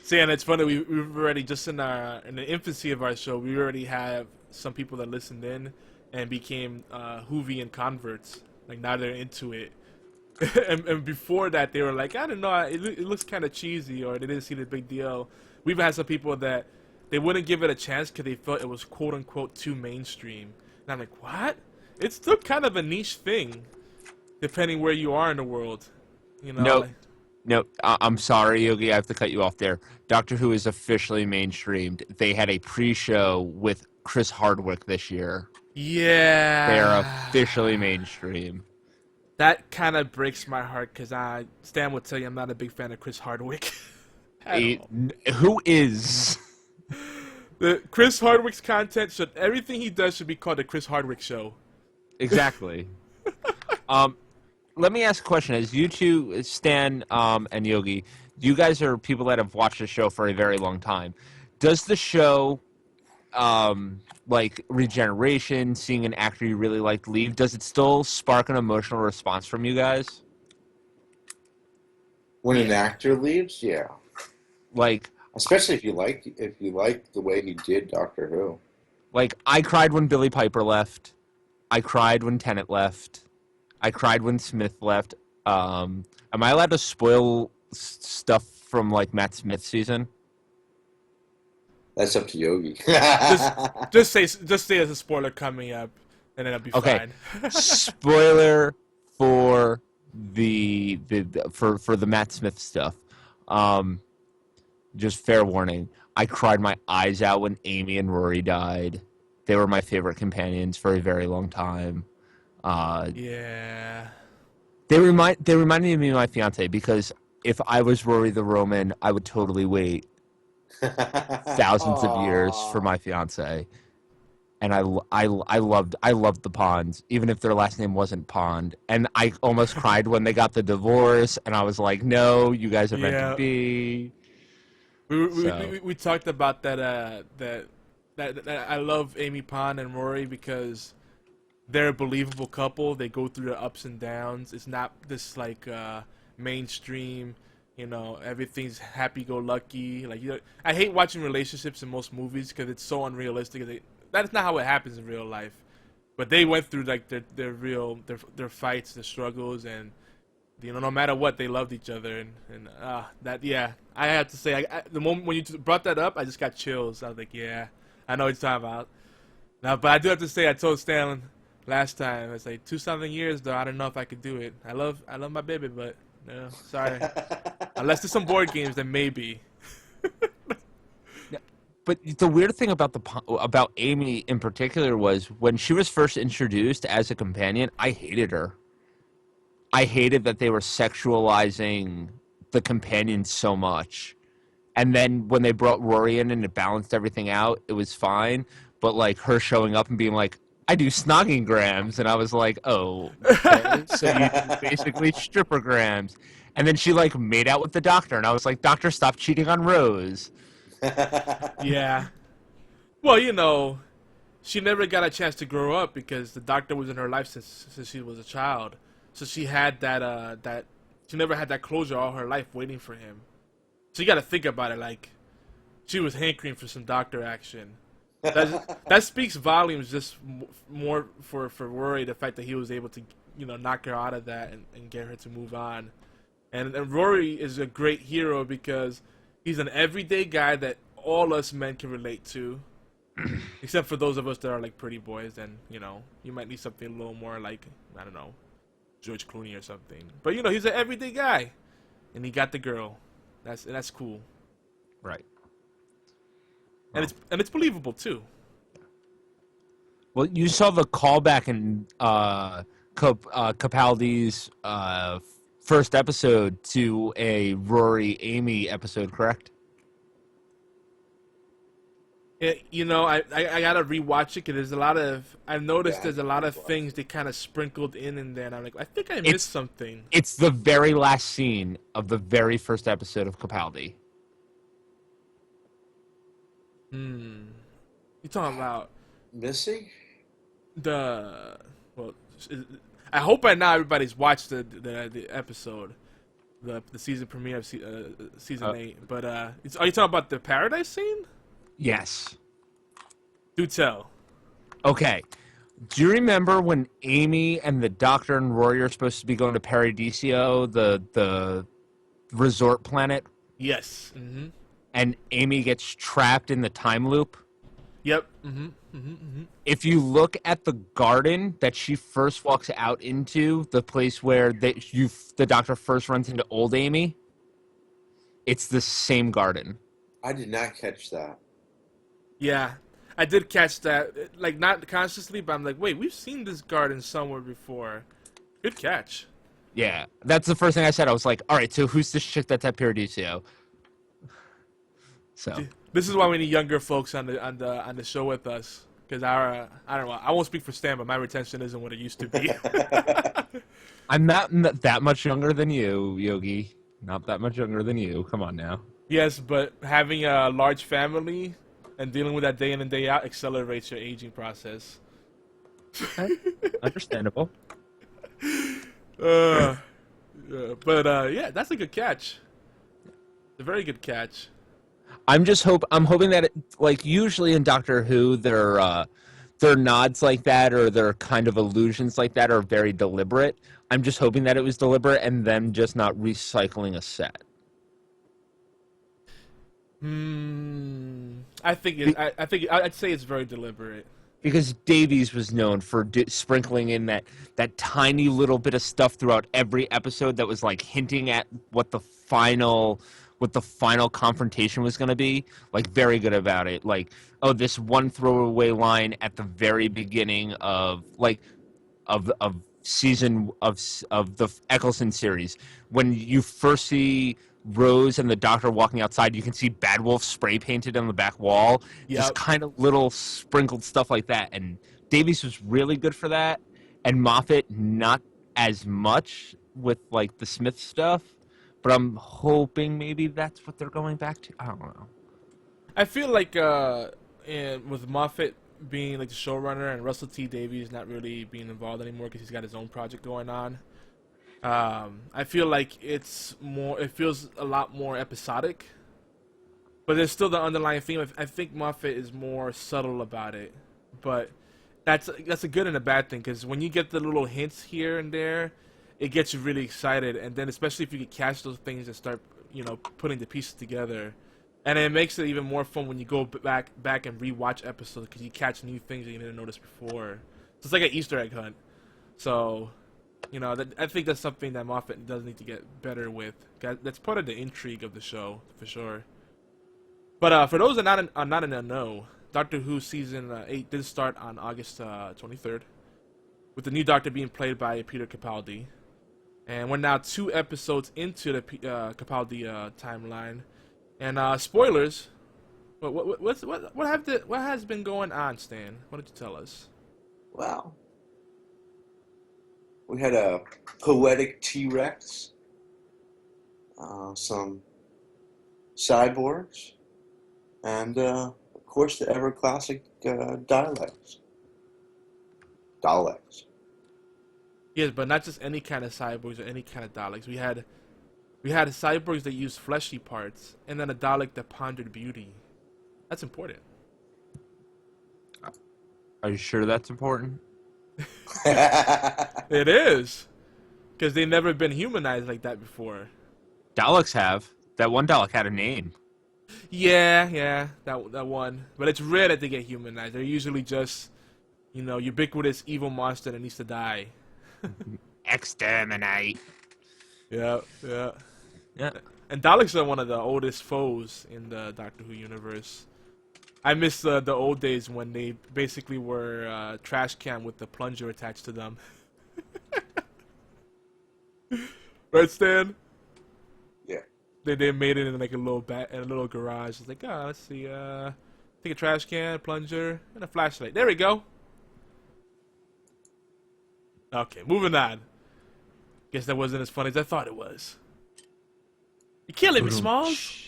See, and it's funny. We've already, just in the infancy of our show, we already have some people that listened in and became Whovian converts. Like, now they're into it. and before that, they were like, I don't know, it looks kind of cheesy, or they didn't see the big deal. We've had some people that they wouldn't give it a chance because they felt it was quote unquote too mainstream. And I'm like, what? It's still kind of a niche thing, depending where you are in the world. No, I'm sorry, Yogi. I have to cut you off there. Doctor Who is officially mainstreamed. They had a pre-show with Chris Hardwick this year. Yeah. They're officially mainstream. That kind of breaks my heart because Stan would tell you I'm not a big fan of Chris Hardwick. Who is? The Chris Hardwick's content everything he does should be called the Chris Hardwick Show. Exactly. Let me ask a question. As you two, Stan and Yogi, you guys are people that have watched the show for a very long time. Does the show, like regeneration, seeing an actor you really like leave, does it still spark an emotional response from you guys? When an actor leaves, yeah. Like, Especially if you like the way he did Doctor Who. I cried when Billy Piper left. I cried when Tennant left. I cried when Smith left. Am I allowed to spoil stuff from like Matt Smith's season? That's up to Yogi. Just say as a spoiler coming up, and then it'll be Okay. fine. Spoiler for for the Matt Smith stuff. Just fair warning. I cried my eyes out when Amy and Rory died. They were my favorite companions for a very long time. Yeah. They reminded me of my fiance because if I was Rory the Roman, I would totally wait thousands of years for my fiance. And I loved the Ponds, even if their last name wasn't Pond. And I almost cried when they got the divorce, and I was like, no, you guys are meant Yeah. to be. We talked about that I love Amy Pond and Rory because they're a believable couple. They go through the ups and downs. It's not this like mainstream, everything's happy-go-lucky. I hate watching relationships in most movies because it's so unrealistic. That's not how it happens in real life. But they went through like their fights, their struggles, and no matter what, they loved each other. And I have to say, the moment when you brought that up, I just got chills. I was like, yeah, I know what you're talking about. Now, but I do have to say, I told Stan last time, it's like 2-something years though. I don't know if I could do it. I love my baby, but no, sorry. Unless there's some board games, then maybe. But the weird thing about Amy in particular was when she was first introduced as a companion, I hated her. I hated that they were sexualizing the companion so much. And then when they brought Rory in and it balanced everything out, it was fine. But like her showing up and being like, I do snogging-grams, and I was like, oh, okay. So you do basically stripper-grams. And then she like made out with the doctor, and I was like, Doctor, stop cheating on Rose. Yeah. Well, she never got a chance to grow up because the doctor was in her life since she was a child. So she had that she never had that closure all her life waiting for him. So you got to think about it, like she was hankering for some doctor action. That speaks volumes just more for Rory, the fact that he was able to knock her out of that and get her to move on. And Rory is a great hero because he's an everyday guy that all us men can relate to, except for those of us that are like pretty boys. Then you might need something a little more like, I don't know, George Clooney or something. But he's an everyday guy, and he got the girl. That's cool. Right. And it's believable too. Well, you saw the callback in Capaldi's first episode to a Rory Amy episode, correct? Yeah, I gotta rewatch it because there's a lot of I've noticed there's a lot of things they kind of sprinkled in and then I'm like, I think I missed something. It's the very last scene of the very first episode of Capaldi. You talking about Missy? I hope by now everybody's watched the episode, the season premiere of season 8. But are you talking about the paradise scene? Yes. Do tell. Okay. Do you remember when Amy and the Doctor and Rory are supposed to be going to Paradiso, the resort planet? Yes. Mm-hmm. And Amy gets trapped in the time loop? Yep. Mm-hmm. Mm-hmm. Mm-hmm. If you look at the garden that she first walks out into, the place where the Doctor first runs into old Amy, it's the same garden. I did not catch that. Yeah, I did catch that. Like, not consciously, but I'm like, wait, we've seen this garden somewhere before. Good catch. Yeah, that's the first thing I said. I was like, all right, so who's this chick that's at Paradiso? So this is why we need younger folks on the show with us. Because I don't know, I won't speak for Stan, but my retention isn't what it used to be. I'm not that much younger than you, Yogi. Not that much younger than you. Come on now. Yes, but having a large family and dealing with that day in and day out accelerates your aging process. Okay. Understandable. Yeah, that's a good catch. A very good catch. I'm hoping that like usually in Doctor Who their nods like that or their kind of allusions like that are very deliberate. I'm just hoping that it was deliberate and them just not recycling a set. I think I'd say it's very deliberate. Because Davies was known for sprinkling in that tiny little bit of stuff throughout every episode that was like hinting at what the final confrontation was going to be. Like very good about it. Like, oh, this one throwaway line at the very beginning of season of the Eccleston series when you first see Rose and the Doctor walking outside, you can see Bad Wolf spray painted on the back wall. Just Yep. kind of little sprinkled stuff like that. And Davies was really good for that, and Moffat not as much with like the Smith stuff. But I'm hoping maybe that's what they're going back to. I don't know. I feel like with Moffat being like the showrunner and Russell T Davies not really being involved anymore because he's got his own project going on. I feel like it feels a lot more episodic, but there's still the underlying theme. I think Moffat is more subtle about it, but that's a good and a bad thing because when you get the little hints here and there, it gets you really excited, and then especially if you can catch those things and start putting the pieces together, and it makes it even more fun when you go back and rewatch episodes because you catch new things that you didn't notice before. So it's like an Easter egg hunt. So. I think that's something that Moffat does need to get better with. That's part of the intrigue of the show, for sure. But for those that are not in the know, Doctor Who Season 8 did start on August 23rd, with the new Doctor being played by Peter Capaldi. And we're now 2 episodes into the Capaldi timeline. And spoilers, what has been going on, Stan? What did you tell us? Well, we had a poetic T-Rex, some cyborgs, and of course the ever classic Daleks. Yes, but not just any kind of cyborgs or any kind of Daleks. We had cyborgs that used fleshy parts, and then a Dalek that pondered beauty. That's important. Are you sure that's important? It is, because they've never been humanized like that before. Daleks have. That one Dalek had a name. Yeah, that one. But it's rare that they get humanized. They're usually just, ubiquitous evil monster that needs to die. Exterminate. Yeah. Yeah. And Daleks are one of the oldest foes in the Doctor Who universe. I miss the old days when they basically were a trash can with the plunger attached to them. Right, Stan? Yeah. They made it in like a little garage. It's like, let's see, take a trash can, a plunger, and a flashlight. There we go. Okay, moving on. Guess that wasn't as funny as I thought it was. You're killing me, Smalls.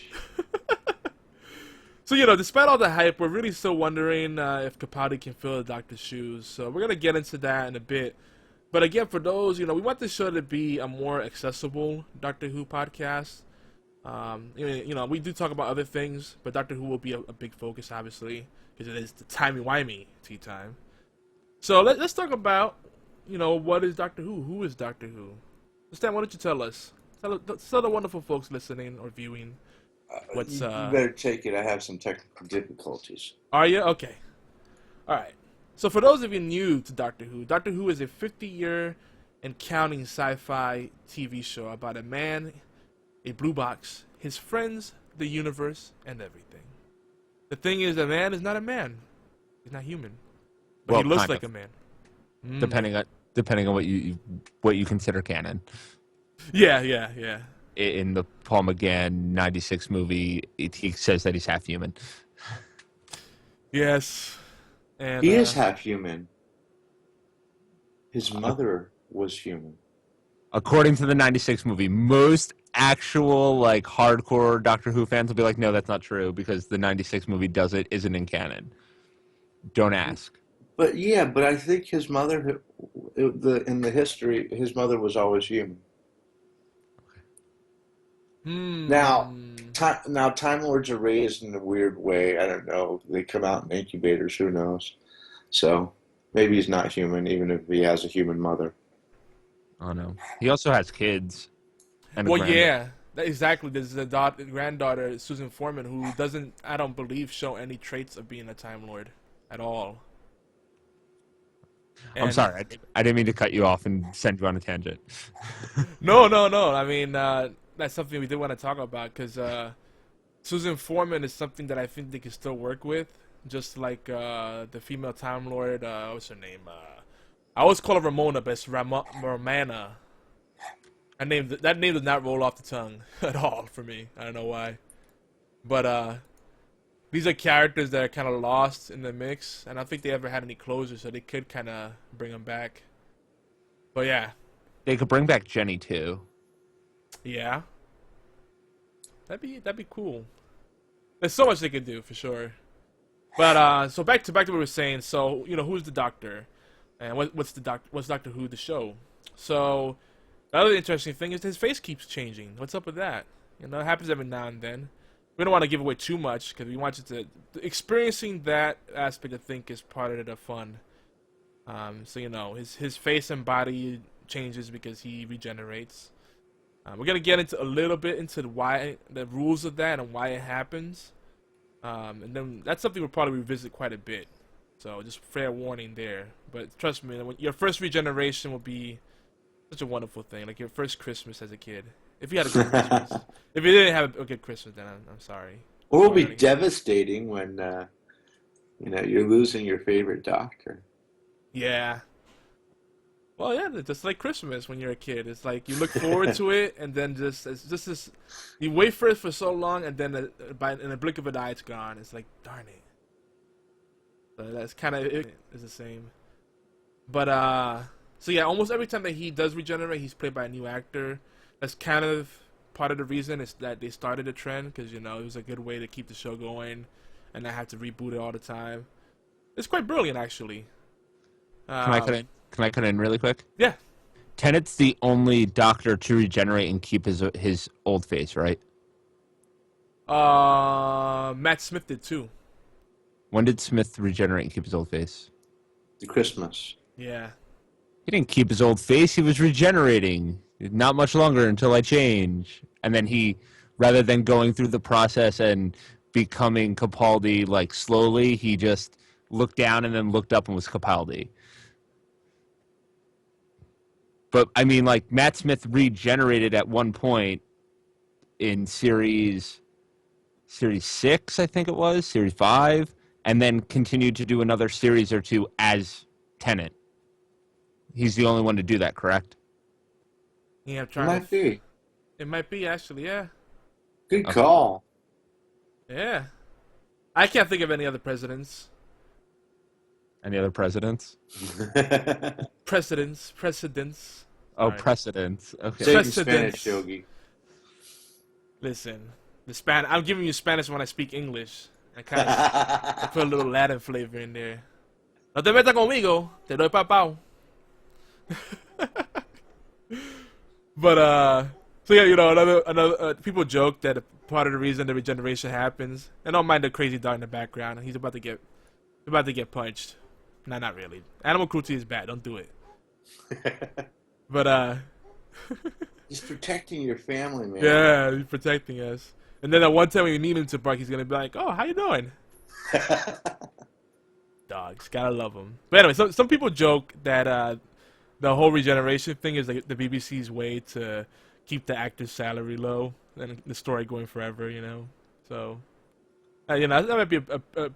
So, despite all the hype, we're really still wondering if Capaldi can fill the Doctor's shoes. So we're going to get into that in a bit. But again, for those, we want this show to be a more accessible Doctor Who podcast. We do talk about other things, but Doctor Who will be a big focus, obviously, because it is the Timey-Wimey tea time. So let's talk about, what is Doctor Who? Who is Doctor Who? Stan, why don't you tell us? Tell the wonderful folks listening or viewing. You better take it. I have some technical difficulties. Are you? Okay. All right. So for those of you new to Doctor Who is a 50-year and counting sci-fi TV show about a man, a blue box, his friends, the universe, and everything. The thing is, a man is not a man. He's not human. But he looks like a man. Depending on what you consider canon. Yeah. In the Paul McGann 96 movie, he says that he's half human. Yes. And, he is half human. His mother was human. According to the 96 movie, most actual like hardcore Doctor Who fans will be like, no, that's not true because the 96 movie isn't in canon. Don't ask. But I think his mother, in the history, his mother was always human. Now, Hmm. now Time Lords are raised in a weird way. I don't know. They come out in incubators. Who knows? So maybe he's not human, even if he has a human mother. Oh no. He also has kids and a Well, granddaughter. yeah, exactly. There's a granddaughter, Susan Foreman, who doesn't, I don't believe, show any traits of being a Time Lord at all. I'm And sorry, I didn't mean to cut you off and send you on a tangent. no, no, no. I mean, that's something we did want to talk about because Susan Foreman is something that I think they can still work with, just like the female Time Lord. What's her name? I always call her Ramona, but it's Romana. That name does not roll off the tongue at all for me. I don't know why, but these are characters that are kind of lost in the mix, and I don't think they ever had any closure, so they could kind of bring them back. But yeah, They could bring back Jenny too. yeah, that'd be cool. There's so much they could do for sure. But so back to what we were saying. So who's the Doctor, and what's Doctor Who the show? So the other interesting thing is his face keeps changing. What's up with that? It happens every now and then. We don't want to give away too much because we want you to experiencing that aspect. I think is part of the fun. So his face and body changes because he regenerates. We're gonna get into a little bit into the rules of that and why it happens. And then that's something we'll probably revisit quite a bit. So just fair warning there. But trust me, your first regeneration will be such a wonderful thing, like your first Christmas as a kid. If you had a good Christmas. If you didn't have a good Christmas, then I'm sorry. Or it'll be Sorry. devastating when you're losing your favorite doctor. Yeah. Well, yeah, just like Christmas when you're a kid. It's like you look forward to it, and then it's just this. You wait for it for so long, and then in a blink of an eye, it's gone. It's like, darn it. So that's kind of it's the same. But so yeah, almost every time that he does regenerate, he's played by a new actor. That's kind of part of the reason is that they started a trend because it was a good way to keep the show going, and not have to reboot it all the time. It's quite brilliant, actually. Can I cut in? Can I cut in really quick? Yeah. Tennant's the only Doctor to regenerate and keep his old face, right? Matt Smith did too. When did Smith regenerate and keep his old face? The Christmas. Yeah. He didn't keep his old face. He was regenerating. Not much longer until I change. And then he, rather than going through the process and becoming Capaldi like slowly, he just looked down and then looked up and was Capaldi. But I mean, like Matt Smith regenerated at one point in series 6, I think it was, series 5, and then continued to do another series or two as Tennant. He's the only one to do that, correct? Yeah, I'm It trying might be. It might be actually, yeah. Good Okay. call. Yeah. I can't think of any other presidents. Any other presidents? Precedents. Oh, Sorry. precedents. Okay. Say it in Precedence. Spanish, Yogi. Listen, I'm giving you Spanish when I speak English. I kind of put a little Latin flavor in there. No te metas conmigo, te doy papao. But so yeah, another people joke that part of the reason the regeneration happens, and don't mind the crazy dog in the background. He's about to get punched. Nah, not really. Animal cruelty is bad. Don't do it. But He's protecting your family, man. yeah, he's protecting us. And then at one time when you need him to bark, he's gonna be like, "Oh, how you doing?" Dogs, gotta love them. But anyway, some people joke that the whole regeneration thing is like the BBC's way to keep the actor's salary low and the story going forever. So that might be a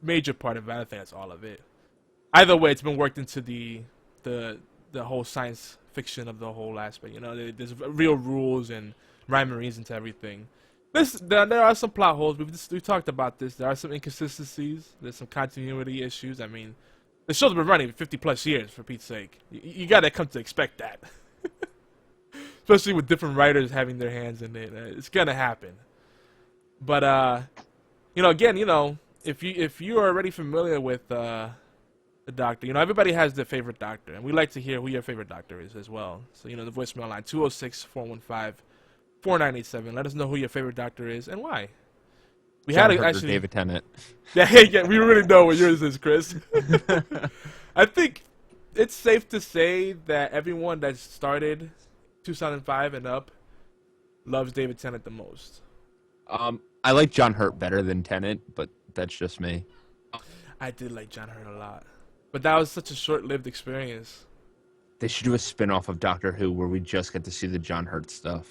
major part of it. I don't think that's all of it. Either way, it's been worked into the whole science fiction of the whole aspect. There's real rules and rhyme and reason to everything. There are some plot holes. We've talked about this. There are some inconsistencies. There's some continuity issues. I mean, the show's been running 50 plus years, for Pete's sake. You gotta come to expect that. Especially with different writers having their hands in it. It's gonna happen. But again, if you are already familiar with the Doctor, everybody has their favorite Doctor, and we like to hear who your favorite Doctor is as well. So the voicemail line 206-415 4987. Let us know who your favorite Doctor is and why. We John had Hurt or actually. David Tennant. Yeah, we really know what yours is, Chris. I think it's safe to say that everyone that started 2005 and up loves David Tennant the most. I like John Hurt better than Tennant, but that's just me. I did like John Hurt a lot, but that was such a short-lived experience. They should do a spin-off of Doctor Who where we just get to see the John Hurt stuff.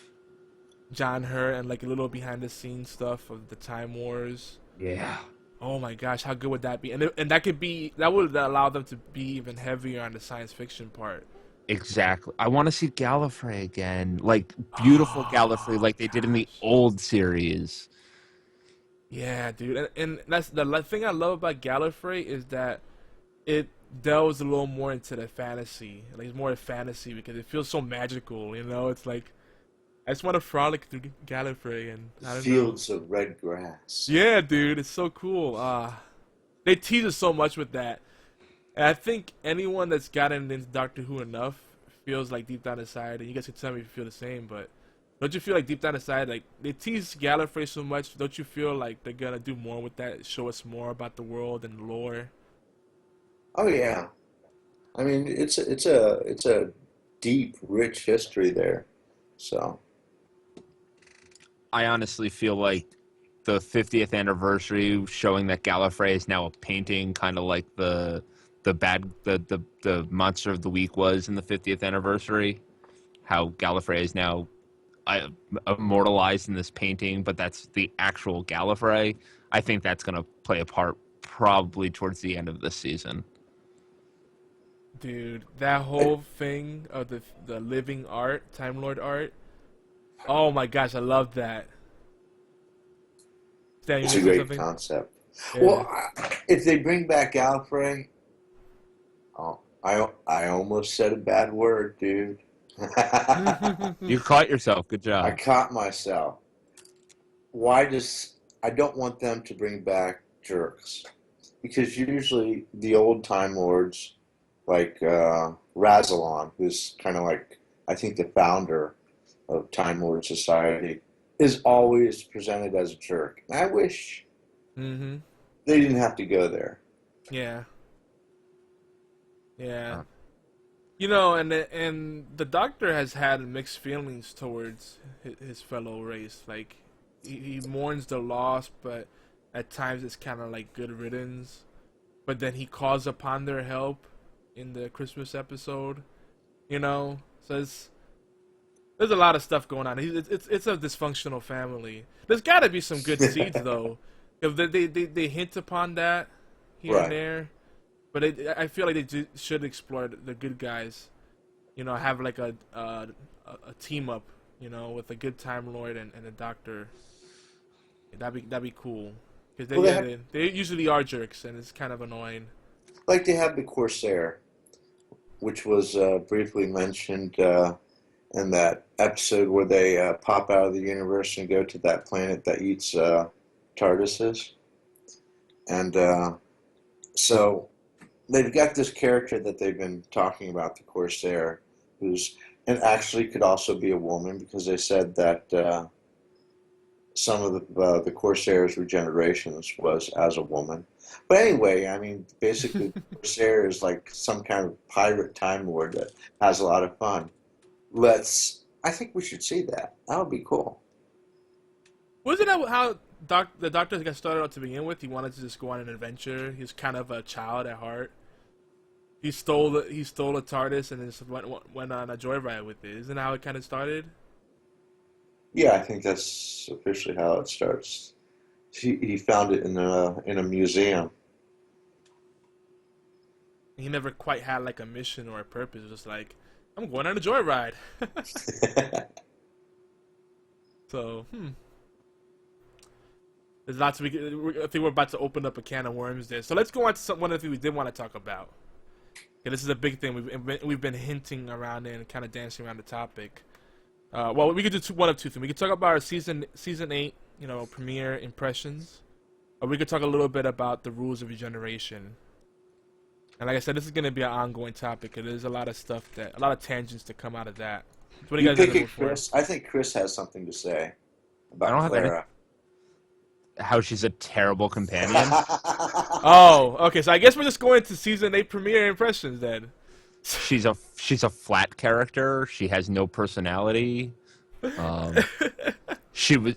John Hurt and like a little behind-the-scenes stuff of the Time Wars. Yeah. Oh my gosh, how good would that be? And that would allow them to be even heavier on the science fiction part. Exactly. I want to see Gallifrey again, like beautiful Gallifrey, like they did in the old series. Yeah, dude, and that's the thing I love about Gallifrey is that it delves a little more into the fantasy. Like it's more fantasy because it feels so magical. You know, it's like I just want to frolic through Gallifrey and I don't know. Fields of red grass. Yeah, dude, it's so cool. They tease us so much with that. And I think anyone that's gotten into Doctor Who enough feels like deep down inside, and you guys can tell me if you feel the same, but don't you feel like deep down inside, like they tease Gallifrey so much, don't you feel like they're gonna do more with that, show us more about the world and the lore? Oh yeah, I mean it's a deep, rich history there. So I honestly feel like the 50th anniversary showing that Gallifrey is now a painting, kind of like the monster of the week was in the 50th anniversary. How Gallifrey is now immortalized in this painting, but that's the actual Gallifrey. I think that's going to play a part probably towards the end of this season. Dude, that whole thing of the living art, Time Lord art. Oh my gosh, I love that. Stan, you it's a gonna say great something? concept. Yeah. Well, if they bring back Gallifrey, oh, I almost said a bad word, dude. You caught yourself. Good I job. caught myself. I don't want them to bring back jerks because usually the old Time Lords, like Razalon, who's kind of like I think the founder of Time Lord Society, is always presented as a jerk. And I wish Mm-hmm. they didn't have to go there. Yeah. Yeah. You know, and the Doctor has had mixed feelings towards his fellow race. Like, he mourns the loss, but at times it's kind of like good riddance. But then he calls upon their help in the Christmas episode. You know, so there's a lot of stuff going on. It's a dysfunctional family. There's got to be some good seeds though, if they hint upon that here Right. and there. But I feel like they should explore the good guys. You know, have like a team up. You know, with a good Time Lord and a Doctor. That'd be cool. Because they usually are jerks, and it's kind of annoying. Like they have the Corsair, which was briefly mentioned in that episode where they pop out of the universe and go to that planet that eats TARDISes. And so they've got this character that they've been talking about, the Corsair, and actually could also be a woman because they said that some of the Corsair's regenerations was as a woman. But anyway, I mean, basically, Corsair is like some kind of pirate Time Lord that has a lot of fun. I think we should see that. That would be cool. Wasn't that how the Doctor got started out to begin with? He wanted to just go on an adventure. He's kind of a child at heart. He stole a TARDIS and then just went on a joyride with it. Isn't that how it kind of started? Yeah, I think that's officially how it starts. He found it in a museum. He never quite had like a mission or a purpose. It was just like, I'm going on a joyride. So, there's lots I think we're about to open up a can of worms there. So let's go on to one of the things we did want to talk about. Okay, this is a big thing. We've been hinting around it and kind of dancing around the topic. Well, we could do one of two things. We could talk about our season 8, premiere impressions, or we could talk a little bit about the rules of regeneration. And like I said, this is going to be an ongoing topic. There's a lot of stuff a lot of tangents to come out of that. What do you You guys pick think it, Chris. I think Chris has something to say I about don't have any. Clara. How she's a terrible companion. Oh, okay. So I guess we're just going to season 8 premiere impressions then. She's a flat character. She has no personality. She was.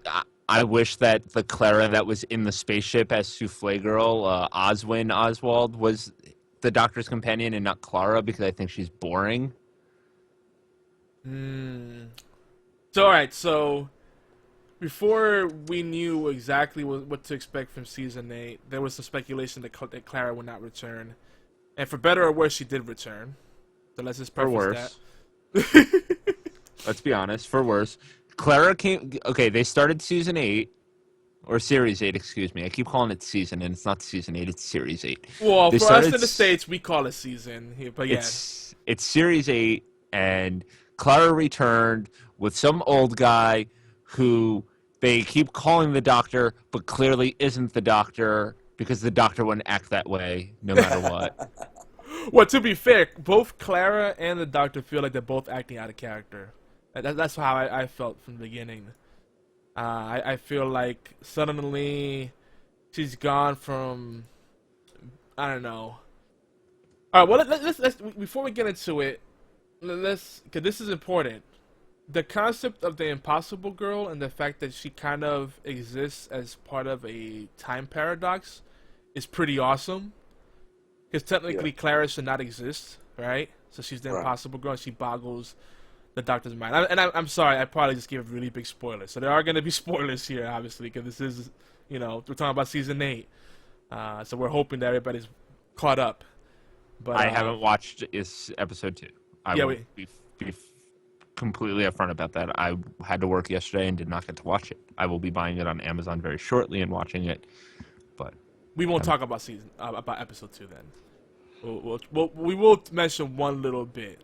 I wish that the Clara that was in the spaceship as Souffle Girl, Oswin Oswald, was the Doctor's companion and not Clara because I think she's boring. So all right. So before we knew exactly what to expect from season 8, there was some speculation that Clara would not return, and for better or worse, she did return. So let's just For preface worse. that. Let's be honest. For worse, Clara came. Okay, they started season 8 or series 8. Excuse me. I keep calling it season, and it's not season 8. It's series 8. Well, They for us started in the States, we call it season. But yeah. It's series 8, and Clara returned with some old guy who they keep calling the Doctor, but clearly isn't the Doctor because the Doctor wouldn't act that way no matter what. Well, to be fair, both Clara and the Doctor feel like they're both acting out of character. That's how I felt from the beginning. I feel like suddenly she's gone from, I don't know. All right, well let's before we get into it, because this is important. The concept of the Impossible Girl and the fact that she kind of exists as part of a time paradox is pretty awesome. Because technically, Clara should not exist, right? So she's the Impossible Girl, and she boggles the Doctor's mind. I'm sorry, I probably just gave a really big spoiler. So there are going to be spoilers here, obviously, because this is, we're talking about season 8. So we're hoping that everybody's caught up. But I haven't watched episode 2. I will be completely upfront about that. I had to work yesterday and did not get to watch it. I will be buying it on Amazon very shortly and watching it. But we won't talk about about episode 2 then. We will mention one little bit,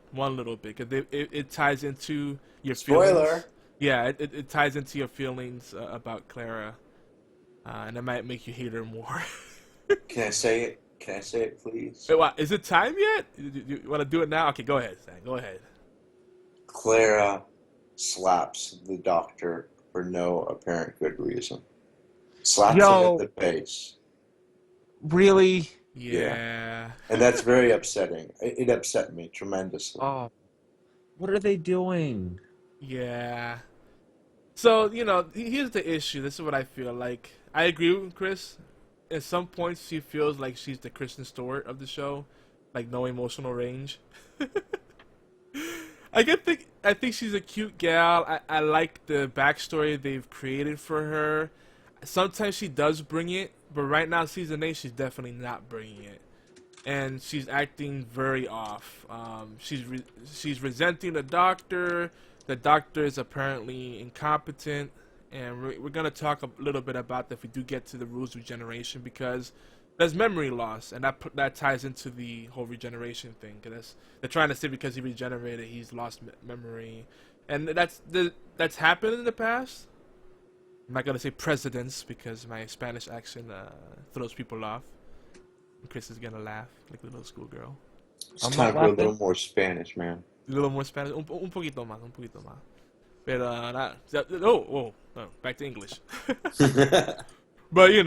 because it ties into your Spoiler. feelings. Yeah, it ties into your feelings about Clara, and it might make you hate her more. Can I say it? Can I say it, please? Wait, what, is it time yet? You want to do it now? Okay, go ahead, Stan. Go ahead. Clara slaps the Doctor for no apparent good reason. Slaps him at the face. Really? Yeah. And that's very upsetting. It upset me tremendously. Oh, what are they doing? Yeah. So, here's the issue. This is what I feel like. I agree with Chris. At some points, she feels like she's the Kristen Stewart of the show. Like, no emotional range. I think she's a cute gal. I like the backstory they've created for her. Sometimes she does bring it, but right now, season 8, she's definitely not bringing it. And she's acting very off. She's resenting the Doctor. The Doctor is apparently incompetent. And we're going to talk a little bit about that if we do get to the rules of regeneration, because there's memory loss, and that ties into the whole regeneration thing. Cause they're trying to say because he regenerated, he's lost memory. And that's happened in the past. I'm not going to say precedents because my Spanish accent throws people off. And Chris is going to laugh like a little schoolgirl. It's time for a little more Spanish, man. A little more Spanish. Un poquito más, un poquito más. Pero, back to English. But,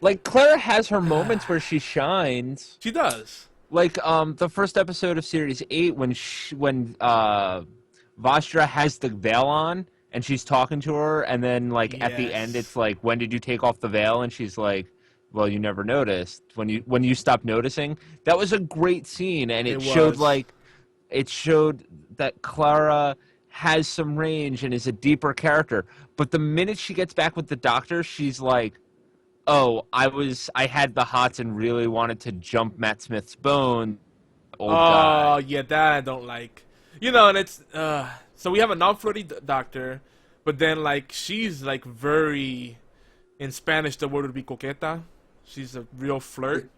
Like, Clara has her moments where she shines. She does. Like, the first episode of Series 8 when Vastra has the veil on and she's talking to her, and then, like, at the end it's like, when did you take off the veil? And she's like, well, you never noticed. When you stopped noticing. That was a great scene, and it showed that Clara has some range and is a deeper character. But the minute she gets back with the Doctor, she's like, oh, I had the hots and really wanted to jump Matt Smith's bone. Guy. Yeah, that I don't like. And it's so we have a non-flirty Doctor, but then like she's like very, in Spanish the word would be coqueta. She's a real flirt.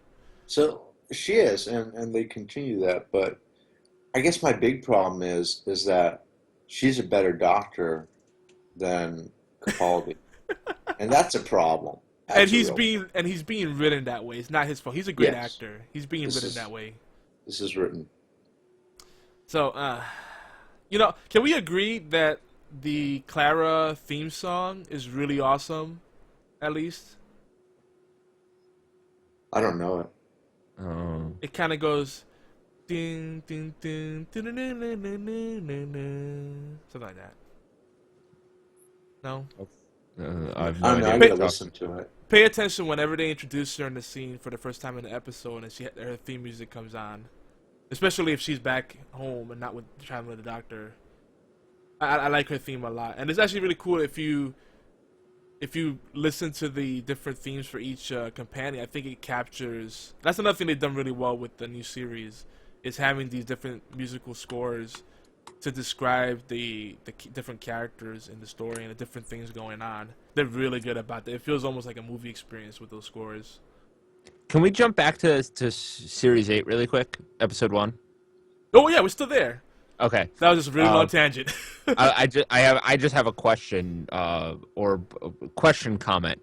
So she is, and they continue that. but I guess my big problem is that she's a better Doctor than Capaldi. And that's a problem. And he's being written that way. It's not his fault. He's a great actor. He's being written that way. This is written. So, You know, can we agree that the Clara theme song is really awesome? At least I don't know it. Oh. it kind of goes ding ding ding ding ding ding ding ding ding ding, something like that. No. I've I no don't know. idea. I what gotta you're listen to it. Pay attention whenever they introduce her in the scene for the first time in the episode, and her theme music comes on, especially if she's back home and not with traveling with the doctor. I like her theme a lot, and it's actually really cool if you listen to the different themes for each companion. I think it captures. That's another thing they've done really well with the new series, is having these different musical scores to describe the different characters in the story and the different things going on. They're really good about that. It feels almost like a movie experience with those scores. Can we jump back to Series 8 really quick? Episode 1? Oh yeah, we're still there. Okay. That was just a really long tangent. I just have a question or a question comment.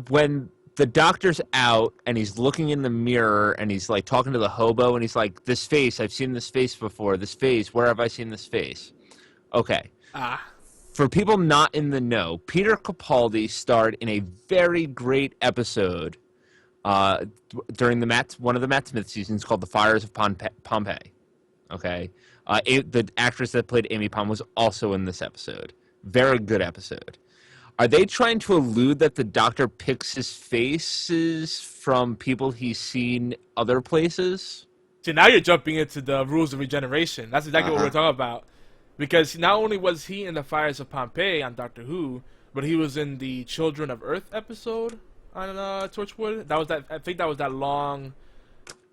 When the doctor's out and he's looking in the mirror and he's like talking to the hobo and he's like, "This face, I've seen this face before. This face, where have I seen this face?" Okay. For people not in the know, Peter Capaldi starred in a very great episode during one of the Matt Smith seasons called "The Fires of Pompeii." Okay, the actress that played Amy Pond was also in this episode. Very good episode. Are they trying to allude that the Doctor picks his faces from people he's seen other places? See, now you're jumping into the rules of regeneration. That's exactly what we're talking about. Because not only was he in the Fires of Pompeii on Doctor Who, but he was in the Children of Earth episode on Torchwood. I think that was that long,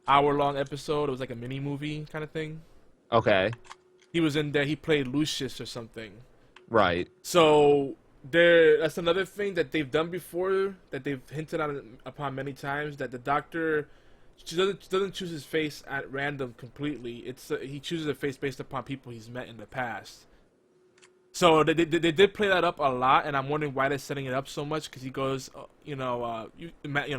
hour-long episode. It was like a mini movie kind of thing. Okay. He was in there. He played Lucius or something. Right. So that's another thing that they've done before, that they've hinted upon many times, that the Doctor doesn't choose his face at random completely. He chooses a face based upon people he's met in the past. So they did play that up a lot, and I'm wondering why they're setting it up so much. Because he goes,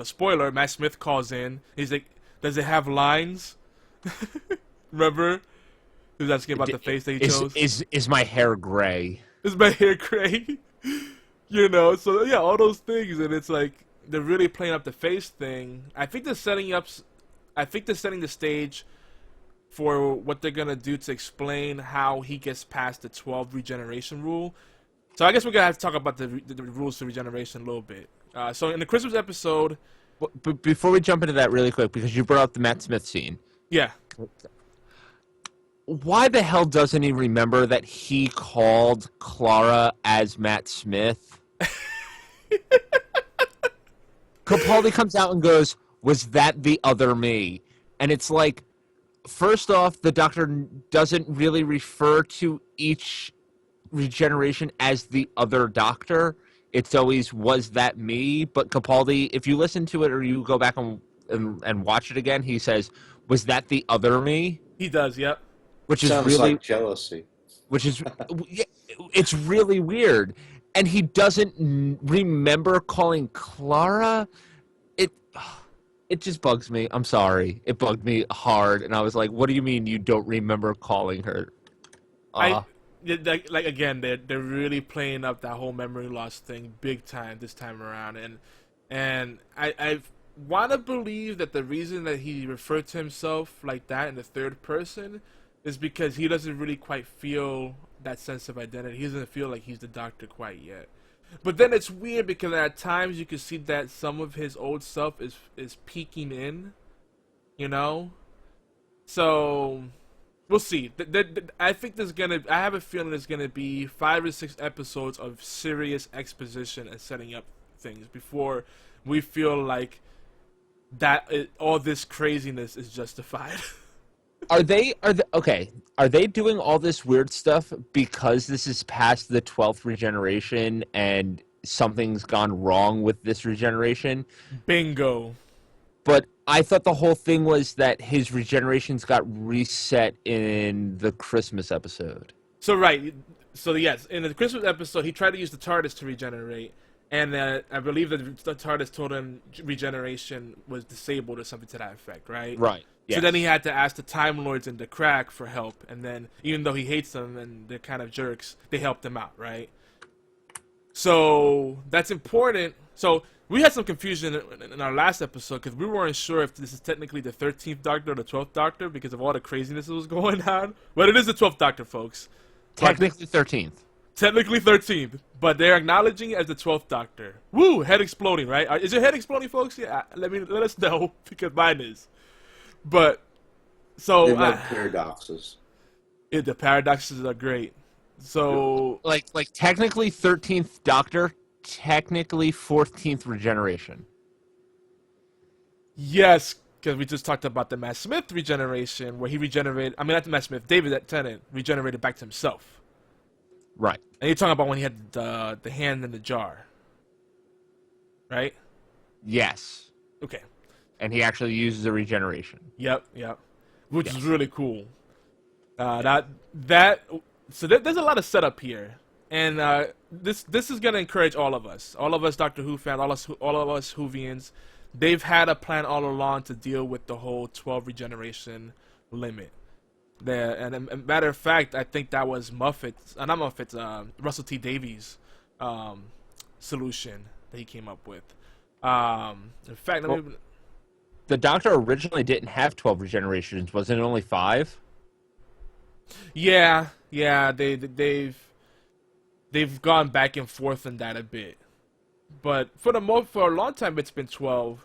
spoiler, Matt Smith calls in. He's like, "Does it have lines?" Remember? He was asking about the face that he chose. Is my hair gray? Is my hair gray? So yeah, all those things, and it's like they're really playing up the face thing. I think they're setting the stage for what they're gonna do to explain how he gets past the 12 regeneration rule. So I guess we're gonna have to talk about the rules to regeneration a little bit. So in the Christmas episode, But before we jump into that really quick, because you brought up the Matt Smith scene. yeah, Why the hell doesn't he remember that he called Clara as Matt Smith? Capaldi comes out and goes, "Was that the other me?" And it's like, first off, the Doctor doesn't really refer to each regeneration as the other Doctor. It's always, "Was that me?" But Capaldi, if you listen to it or you go back and watch it again, he says, "Was that the other me?" he does. Yep. Which is Sounds really like jealousy. which is it's really weird, and he doesn't remember calling Clara. It just bugs me. I'm sorry, it bugged me hard, and I was like, "What do you mean you don't remember calling her?" Again, they're really playing up that whole memory loss thing big time this time around, and I want to believe that the reason that he referred to himself like that in the third person is because he doesn't really quite feel that sense of identity. He doesn't feel like he's the Doctor quite yet. But then it's weird because at times you can see that some of his old self is peeking in, So we'll see. I think I have a feeling there's gonna be 5 or 6 episodes of serious exposition and setting up things before we feel like all this craziness is justified. Are they doing all this weird stuff because this is past the 12th regeneration and something's gone wrong with this regeneration? Bingo. But I thought the whole thing was that his regenerations got reset in the Christmas episode. So yes, in the Christmas episode, he tried to use the TARDIS to regenerate, And I believe that the TARDIS told him regeneration was disabled or something to that effect, right? Right. So Yes. then he had to ask the Time Lords in the crack for help, and then even though he hates them and they're kind of jerks, they helped him out, right? So that's important. So we had some confusion in our last episode because we weren't sure if this is technically the 13th Doctor or the 12th Doctor because of all the craziness that was going on. But it is the 12th Doctor, folks. Technically 13th. Technically 13th, but they're acknowledging it as the 12th Doctor. Woo! Head exploding, right? Is your head exploding, folks? Yeah, let us know because mine is. But so They love paradoxes. the paradoxes are great. So Like technically 13th Doctor, technically 14th regeneration. yes, because we just talked about the Matt Smith regeneration where he regenerated. I mean, not the Matt Smith, David Tennant regenerated back to himself. Right. And you're talking about when he had the hand in the jar, right? Yes. Okay. And he actually uses a regeneration. Yep. Which Yes. is really cool. So there's a lot of setup here, and this is gonna encourage all of us Doctor Who fans, all of us Whovians. They've had a plan all along to deal with the whole 12 regeneration limit. There, and a matter of fact, I think that was Russell T Davies' solution that he came up with. In fact, The Doctor originally didn't have 12 regenerations. Wasn't it only 5? yeah, they've gone back and forth on that a bit, but for a long time it's been 12,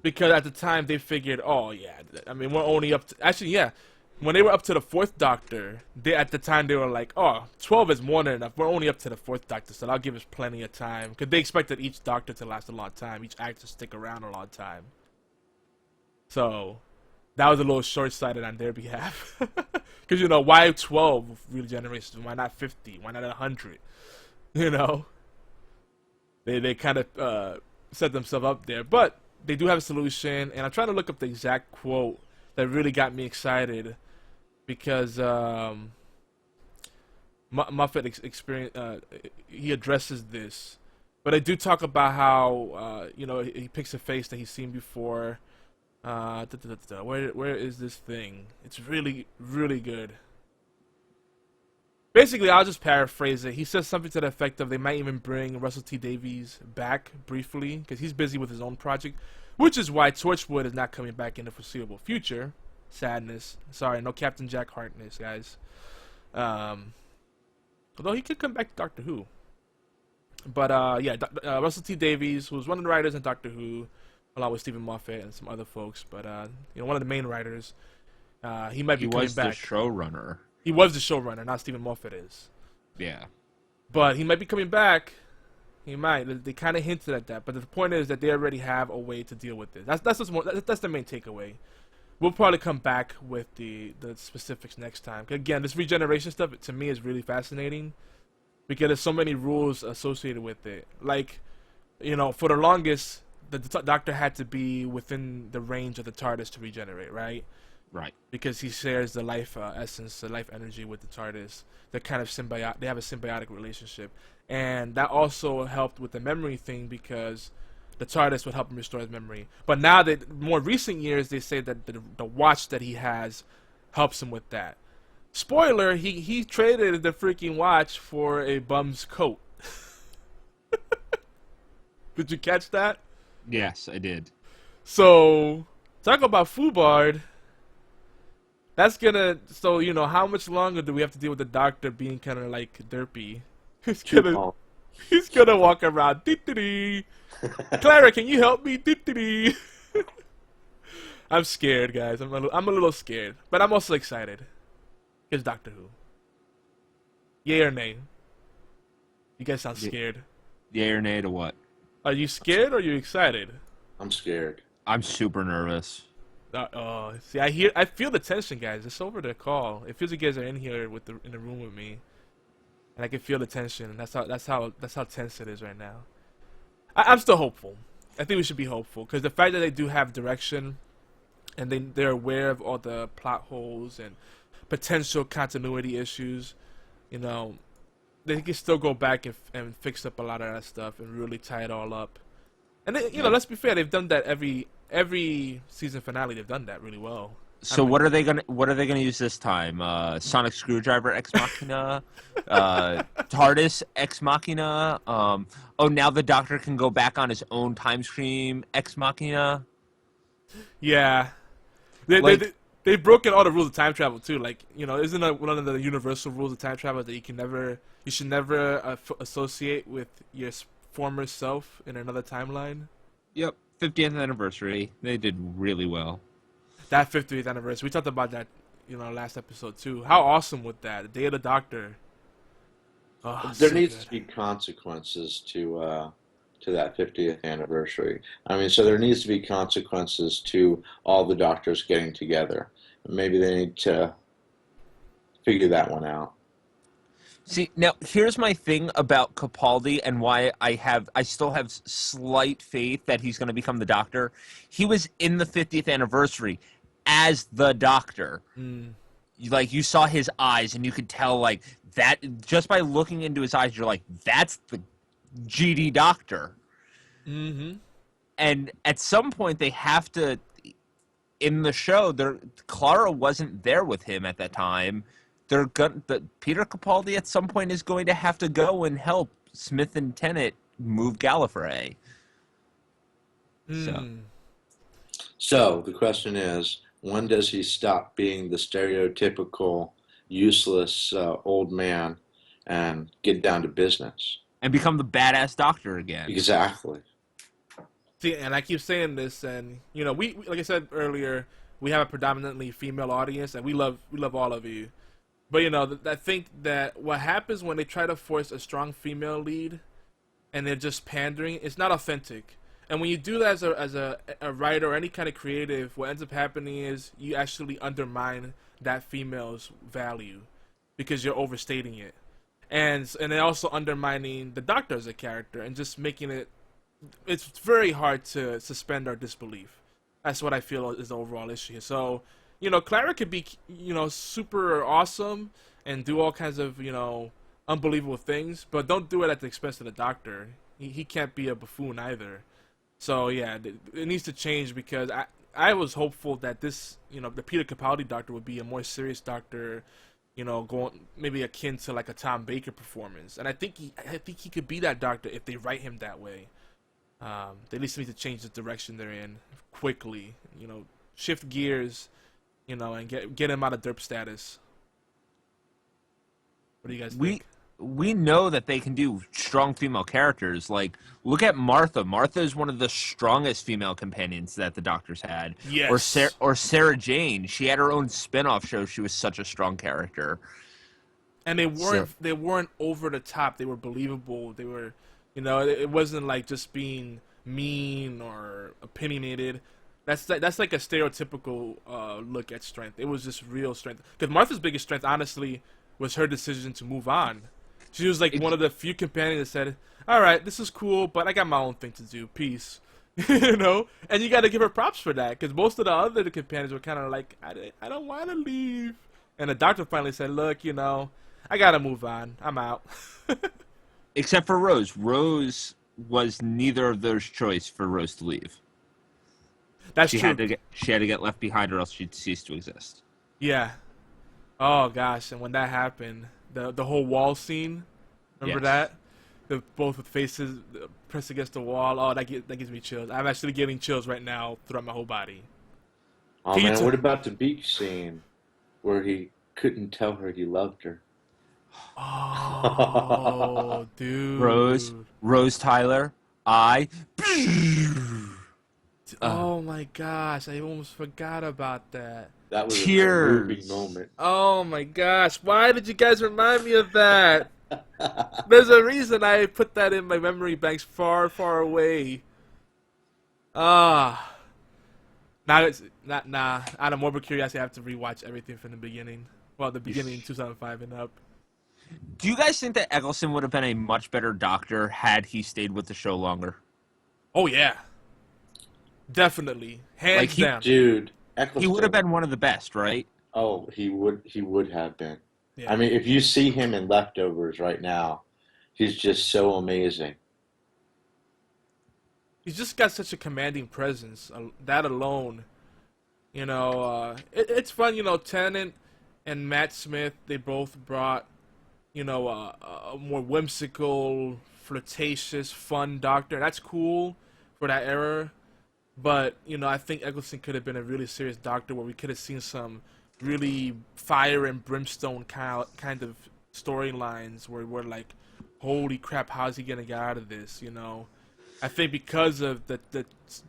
because at the time they figured, oh yeah, I mean we're only up to when they were up to the 4th Doctor, at the time they were like, oh, 12 is more than enough. We're only up to the 4th Doctor, so that'll give us plenty of time, because they expected each Doctor to last a long time, each actor to stick around a long time. So that was a little short-sighted on their behalf. Because, why 12 regenerations? Why not 50? Why not 100? They kind of set themselves up there. But they do have a solution, and I'm trying to look up the exact quote that really got me excited. Because Moffat he addresses this. But I do talk about how, he picks a face that he's seen before. Where is this thing? It's really, really good. Basically, I'll just paraphrase it. He says something to the effect of they might even bring Russell T Davies back briefly because he's busy with his own project, which is why Torchwood is not coming back in the foreseeable future. Sadness. Sorry, no Captain Jack Harkness, guys. Although he could come back to Doctor Who. But Russell T Davies, who was one of the writers in Doctor Who, along with Stephen Moffat and some other folks, but one of the main writers, he might be coming back. He was the showrunner. He was the showrunner, not Stephen Moffat is. Yeah. But he might be coming back. He might. They kind of hinted at that. But the point is that they already have a way to deal with it. That's the main takeaway. We'll probably come back with the specifics next time. Again, this regeneration stuff to me is really fascinating because there's so many rules associated with it. Like, for the longest, the Doctor had to be within the range of the TARDIS to regenerate, right? Right. Because he shares the life essence, the life energy with the TARDIS. They're kind of symbiotic. They have a symbiotic relationship, and that also helped with the memory thing because the TARDIS would help him restore his memory. But now that more recent years, they say that the watch that he has helps him with that. Spoiler: he traded the freaking watch for a bum's coat. Did you catch that? Yes, I did. So talk about Fubard. That's gonna. So how much longer do we have to deal with the Doctor being kind of like derpy? He's gonna walk around. Dee-dee-dee. Clara, can you help me? Dee-dee-dee. I'm scared, guys. I'm a little scared, but I'm also excited. Here's Doctor Who. Yay or nay? You guys sound scared. Yay or nay to what? Are you scared or are you excited? I'm scared. I'm super nervous. See, I feel the tension, guys. It's over the call. It feels like you guys are in here in the room with me, and I can feel the tension. And that's how tense it is right now. I'm still hopeful. I think we should be hopeful because the fact that they do have direction, and they're aware of all the plot holes and potential continuity issues, they can still go back and fix up a lot of that stuff and really tie it all up. And they, let's be fair, they've done that every season finale. They've done that really well. So what are they gonna use this time? Sonic Screwdriver Ex Machina, TARDIS Ex Machina. Now the Doctor can go back on his own time stream Ex Machina. Yeah, they've broken all the rules of time travel too. Like, isn't it one of the universal rules of time travel that you should never associate with your former self in another timeline? Yep, 50th anniversary. They did really well. That 50th anniversary, we talked about that, last episode too. How awesome would that? The Day of the Doctor. Oh, There so needs good. to be consequences to that 50th anniversary. I mean, so there needs to be consequences to all the Doctors getting together. Maybe they need to figure that one out. See, now here's my thing about Capaldi and why I still have slight faith that he's going to become the Doctor. He was in the 50th anniversary as the Doctor. Like, you saw his eyes and you could tell, like, that just by looking into his eyes, you're like, that's the GD Doctor. Mm-hmm. And at some point they have to, in the show, Clara wasn't there with him at that time. Peter Capaldi at some point is going to have to go and help Smith and Tennant move Gallifrey. So the question is, when does he stop being the stereotypical, useless old man and get down to business? And become the badass Doctor again. Exactly. See, and I keep saying this, and we like I said earlier, we have a predominantly female audience, and we love all of you. But I think that what happens when they try to force a strong female lead, and they're just pandering, it's not authentic. And when you do that as a writer or any kind of creative, what ends up happening is you actually undermine that female's value because you're overstating it, and then also undermining the Doctor as a character and just making it. It's very hard to suspend our disbelief. That's what I feel is the overall issue here. So, Clara could be, super awesome and do all kinds of, unbelievable things, but don't do it at the expense of the Doctor. He can't be a buffoon either. So, yeah, it needs to change because I was hopeful that this, the Peter Capaldi Doctor would be a more serious Doctor, going maybe akin to like a Tom Baker performance. And I think he could be that Doctor if they write him that way. They at least need to change the direction they're in quickly. Shift gears, and get him out of derp status. What do you guys think? We know that they can do strong female characters. Like, look at Martha. Martha is one of the strongest female companions that the Doctors had. Yes. Or Sarah Jane. She had her own spin-off show. She was such a strong character. And they weren't over the top. They were believable. They were, it wasn't like just being mean or opinionated. That's like a stereotypical look at strength. It was just real strength. Because Martha's biggest strength, honestly, was her decision to move on. She was like one of the few companions that said, "All right, this is cool, but I got my own thing to do. Peace." And you got to give her props for that, because most of the other companions were kind of like, I don't want to leave. And the Doctor finally said, "Look, I got to move on. I'm out." Except for Rose. Rose was neither of those choice for Rose to leave. That's she true. She had to get left behind, or else she'd cease to exist. Yeah. Oh gosh, and when that happened, the whole wall scene, remember that? Both with faces pressed against the wall. Oh, that gives me chills. I'm actually getting chills right now throughout my whole body. Oh man, what about the beach scene where he couldn't tell her he loved her? Oh, dude. Rose Tyler, oh my gosh, I almost forgot about that. That was Tears. a moving moment. Oh my gosh, why did you guys remind me of that? There's a reason I put that in my memory banks far, far away. Now it's not. Out of morbid curiosity, I have to rewatch everything from the beginning. Well, the beginning 2005 and up. Do you guys think that Eccleston would have been a much better Doctor had he stayed with the show longer? Oh yeah, definitely, hands down. Dude, Eccleston. He would have been one of the best, right? Oh, he would have been. Yeah. I mean, if you see him in Leftovers right now, he's just so amazing. He's just got such a commanding presence. That alone, it's fun. Tennant and Matt Smith, they both brought, a more whimsical, flirtatious, fun Doctor. That's cool for that era. But, I think Eccleston could have been a really serious Doctor where we could have seen some really fire and brimstone kind of storylines where we're like, holy crap, how's he going to get out of this, I think because of the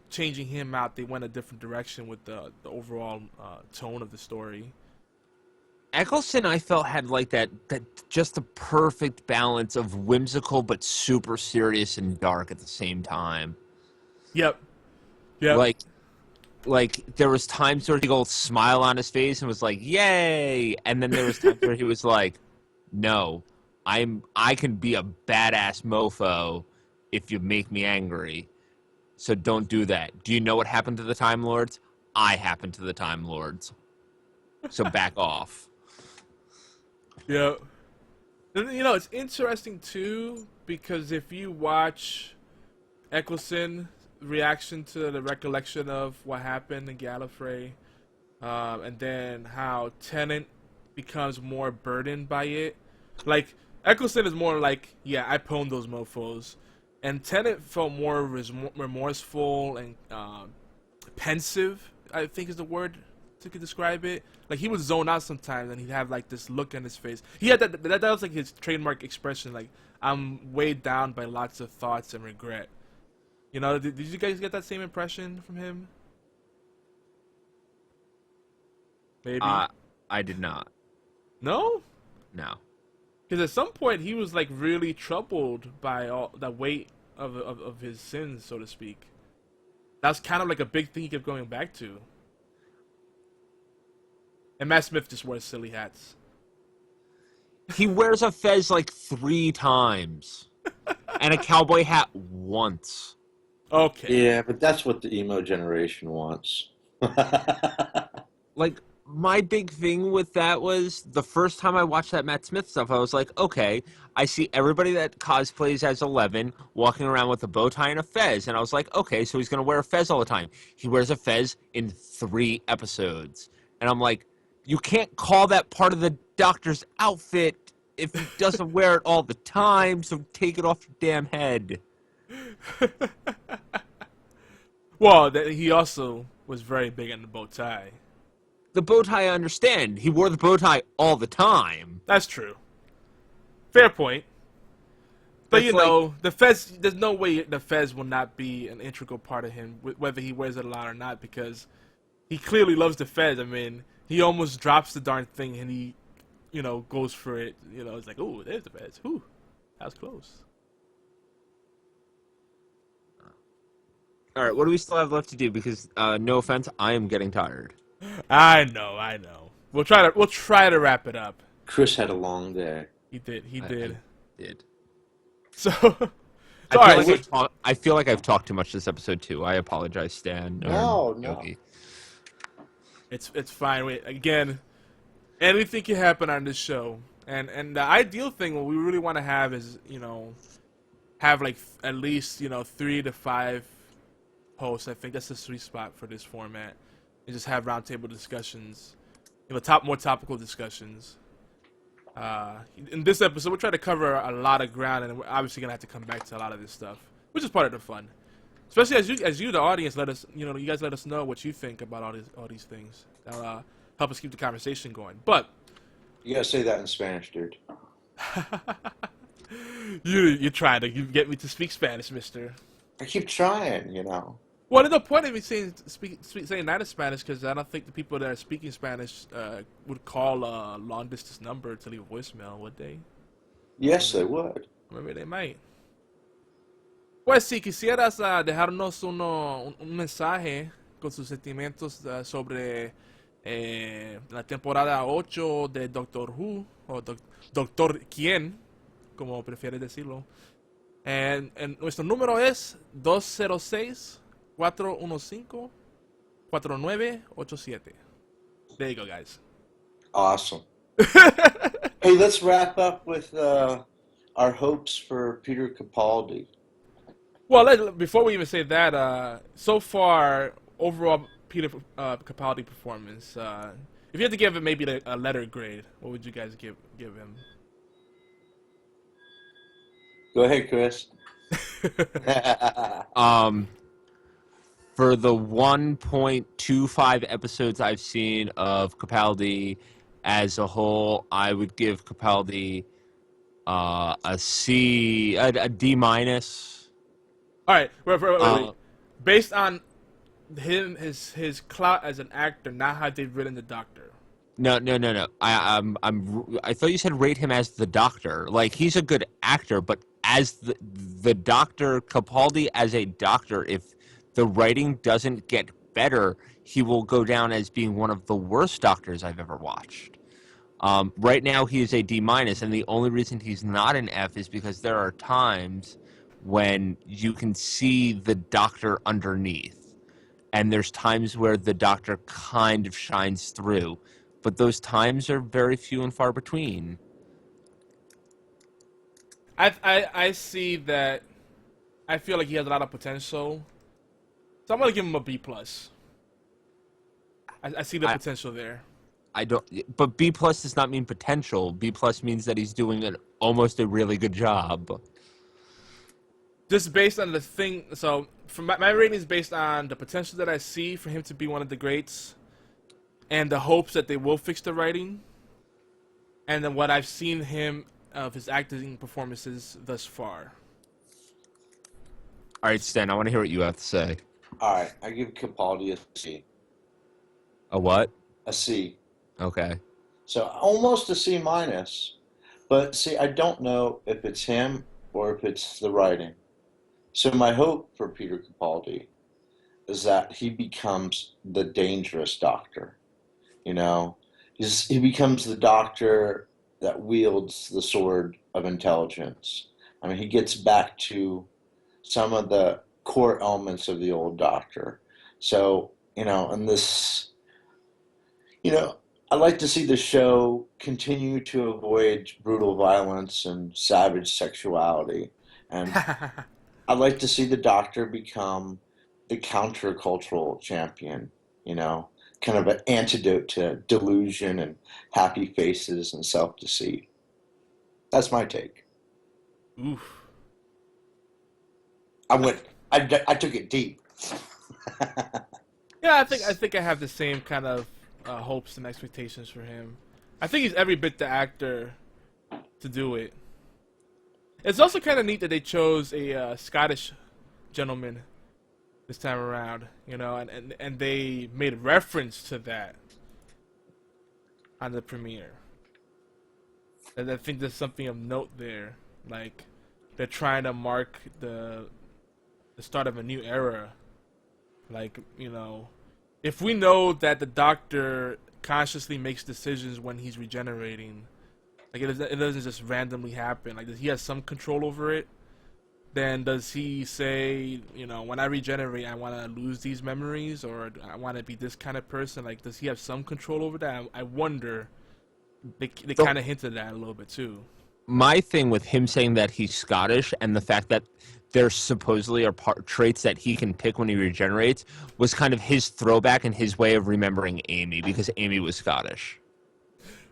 changing him out, they went a different direction with the overall tone of the story. Eccleston, I felt, had like that just the perfect balance of whimsical but super serious and dark at the same time. Yep. Like there was times where he go smile on his face and was like, "Yay!" And then there was times where he was like, "No, I can be a badass mofo if you make me angry. So don't do that. Do you know what happened to the Time Lords? I happened to the Time Lords. So back off." Yeah. And, it's interesting, too, because if you watch Eccleston reaction to the recollection of what happened in Gallifrey, and then how Tennant becomes more burdened by it. Like, Eccleston is more like, yeah, I pwned those mofos. And Tennant felt more remorseful and pensive, I think is the word to describe it. Like, he would zone out sometimes, and he'd have, like, this look on his face. He had that was, like, his trademark expression, like, I'm weighed down by lots of thoughts and regret. Did you guys get that same impression from him? Maybe. I did not. No? No. Because at some point, he was, like, really troubled by all the weight of his sins, so to speak. That's kind of like a big thing he kept going back to. And Matt Smith just wears silly hats. He wears a fez like 3 times. And a cowboy hat once. Okay. Yeah, but that's what the emo generation wants. Like, my big thing with that was the first time I watched that Matt Smith stuff, I was like, okay, I see everybody that cosplays as 11 walking around with a bow tie and a fez. And I was like, okay, so he's going to wear a fez all the time. He wears a fez in 3 episodes. And I'm like, you can't call that part of the Doctor's outfit if he doesn't wear it all the time, so take it off your damn head. Well, he also was very big on the bow tie. The bow tie, I understand. He wore the bow tie all the time. That's true. Fair point. But It's the fez, there's no way the fez will not be an integral part of him, whether he wears it a lot or not, because he clearly loves the fez. I mean, he almost drops the darn thing and he, goes for it. It's like, oh, there's the fez. Whew, that was close. All right, what do we still have left to do? Because, no offense, I am getting tired. I know. We'll try to wrap it up. Chris had a long day. He did. I did. So, I feel like I've talked too much this episode too. I apologize, Stan. No. Yogi. It's fine. Wait, again, anything can happen on this show, and the ideal thing, what we really want to have is have like at least 3 to 5 hosts. I think that's the sweet spot for this format, and just have roundtable discussions, more topical discussions. In this episode, we're trying to cover a lot of ground, and we're obviously gonna have to come back to a lot of this stuff, which is part of the fun. Especially as you, the audience, let us, you guys let us know what you think about all these things. That'll help us keep the conversation going. But You gotta say that in Spanish, dude. you're trying to get me to speak Spanish, Mister. I keep trying, Well, there's no point in me saying that in Spanish, because I don't think the people that are speaking Spanish would call a long distance number to leave a voicemail, would they? Yes, they would. Maybe they might. Pues si quisieras dejarnos un mensaje con sus sentimientos sobre la temporada 8 de Doctor Who, o Doctor Quién, como prefieres decirlo. And nuestro número es 206-415-4987. There you go, guys. Awesome. Hey, let's wrap up with our hopes for Peter Capaldi. Well, before we even say that, so far, overall Peter Capaldi performance, if you had to give it maybe a letter grade, what would you guys give him? Go ahead, Chris. Um, for the 1.25 episodes I've seen of Capaldi as a whole, I would give Capaldi a D minus. All right, wait. Based on his clout as an actor, not how they've written the Doctor. No. I thought you said rate him as the Doctor. Like, he's a good actor, but as the Doctor, Capaldi as a Doctor, if the writing doesn't get better, he will go down as being one of the worst Doctors I've ever watched. Right now, he is a D minus, and the only reason he's not an F is because there are times when you can see the Doctor underneath, and there's times where the Doctor kind of shines through, but those times are very few and far between. I see that. I feel like he has a lot of potential, so I'm gonna give him a B plus. I see the potential there. I don't, but B plus does not mean potential. B plus means that he's doing almost a really good job. Just based on the thing, so for my rating is based on the potential that I see for him to be one of the greats, and the hopes that they will fix the writing, and then what I've seen him of his acting performances thus far. All right, Stan, I want to hear what you have to say. All right, I give Capaldi a C. A what? A C. Okay. So almost a C minus. But see, I don't know if it's him or if it's the writing. So my hope for Peter Capaldi is that he becomes the dangerous Doctor. You know, he becomes the Doctor that wields the sword of intelligence. I mean, he gets back to some of the core elements of the old Doctor. So, and this, I'd like to see the show continue to avoid brutal violence and savage sexuality. And I'd like to see the Doctor become the countercultural champion, kind of an antidote to delusion and happy faces and self-deceit. That's my take. Oof. I took it deep. Yeah, I think I have the same kind of hopes and expectations for him. I think he's every bit the actor to do it. It's also kind of neat that they chose a Scottish gentleman this time around, and they made reference to that on the premiere. And I think there's something of note there, like they're trying to mark the start of a new era. Like, if we know that the Doctor consciously makes decisions when he's regenerating, like it doesn't just randomly happen. Like, does he have some control over it? Then does he say, when I regenerate, I want to lose these memories, or I want to be this kind of person? Like, does he have some control over that? I wonder. They kind of hinted at that a little bit too. My thing with him saying that he's Scottish and the fact that there supposedly are traits that he can pick when he regenerates was kind of his throwback and his way of remembering Amy, because Amy was Scottish.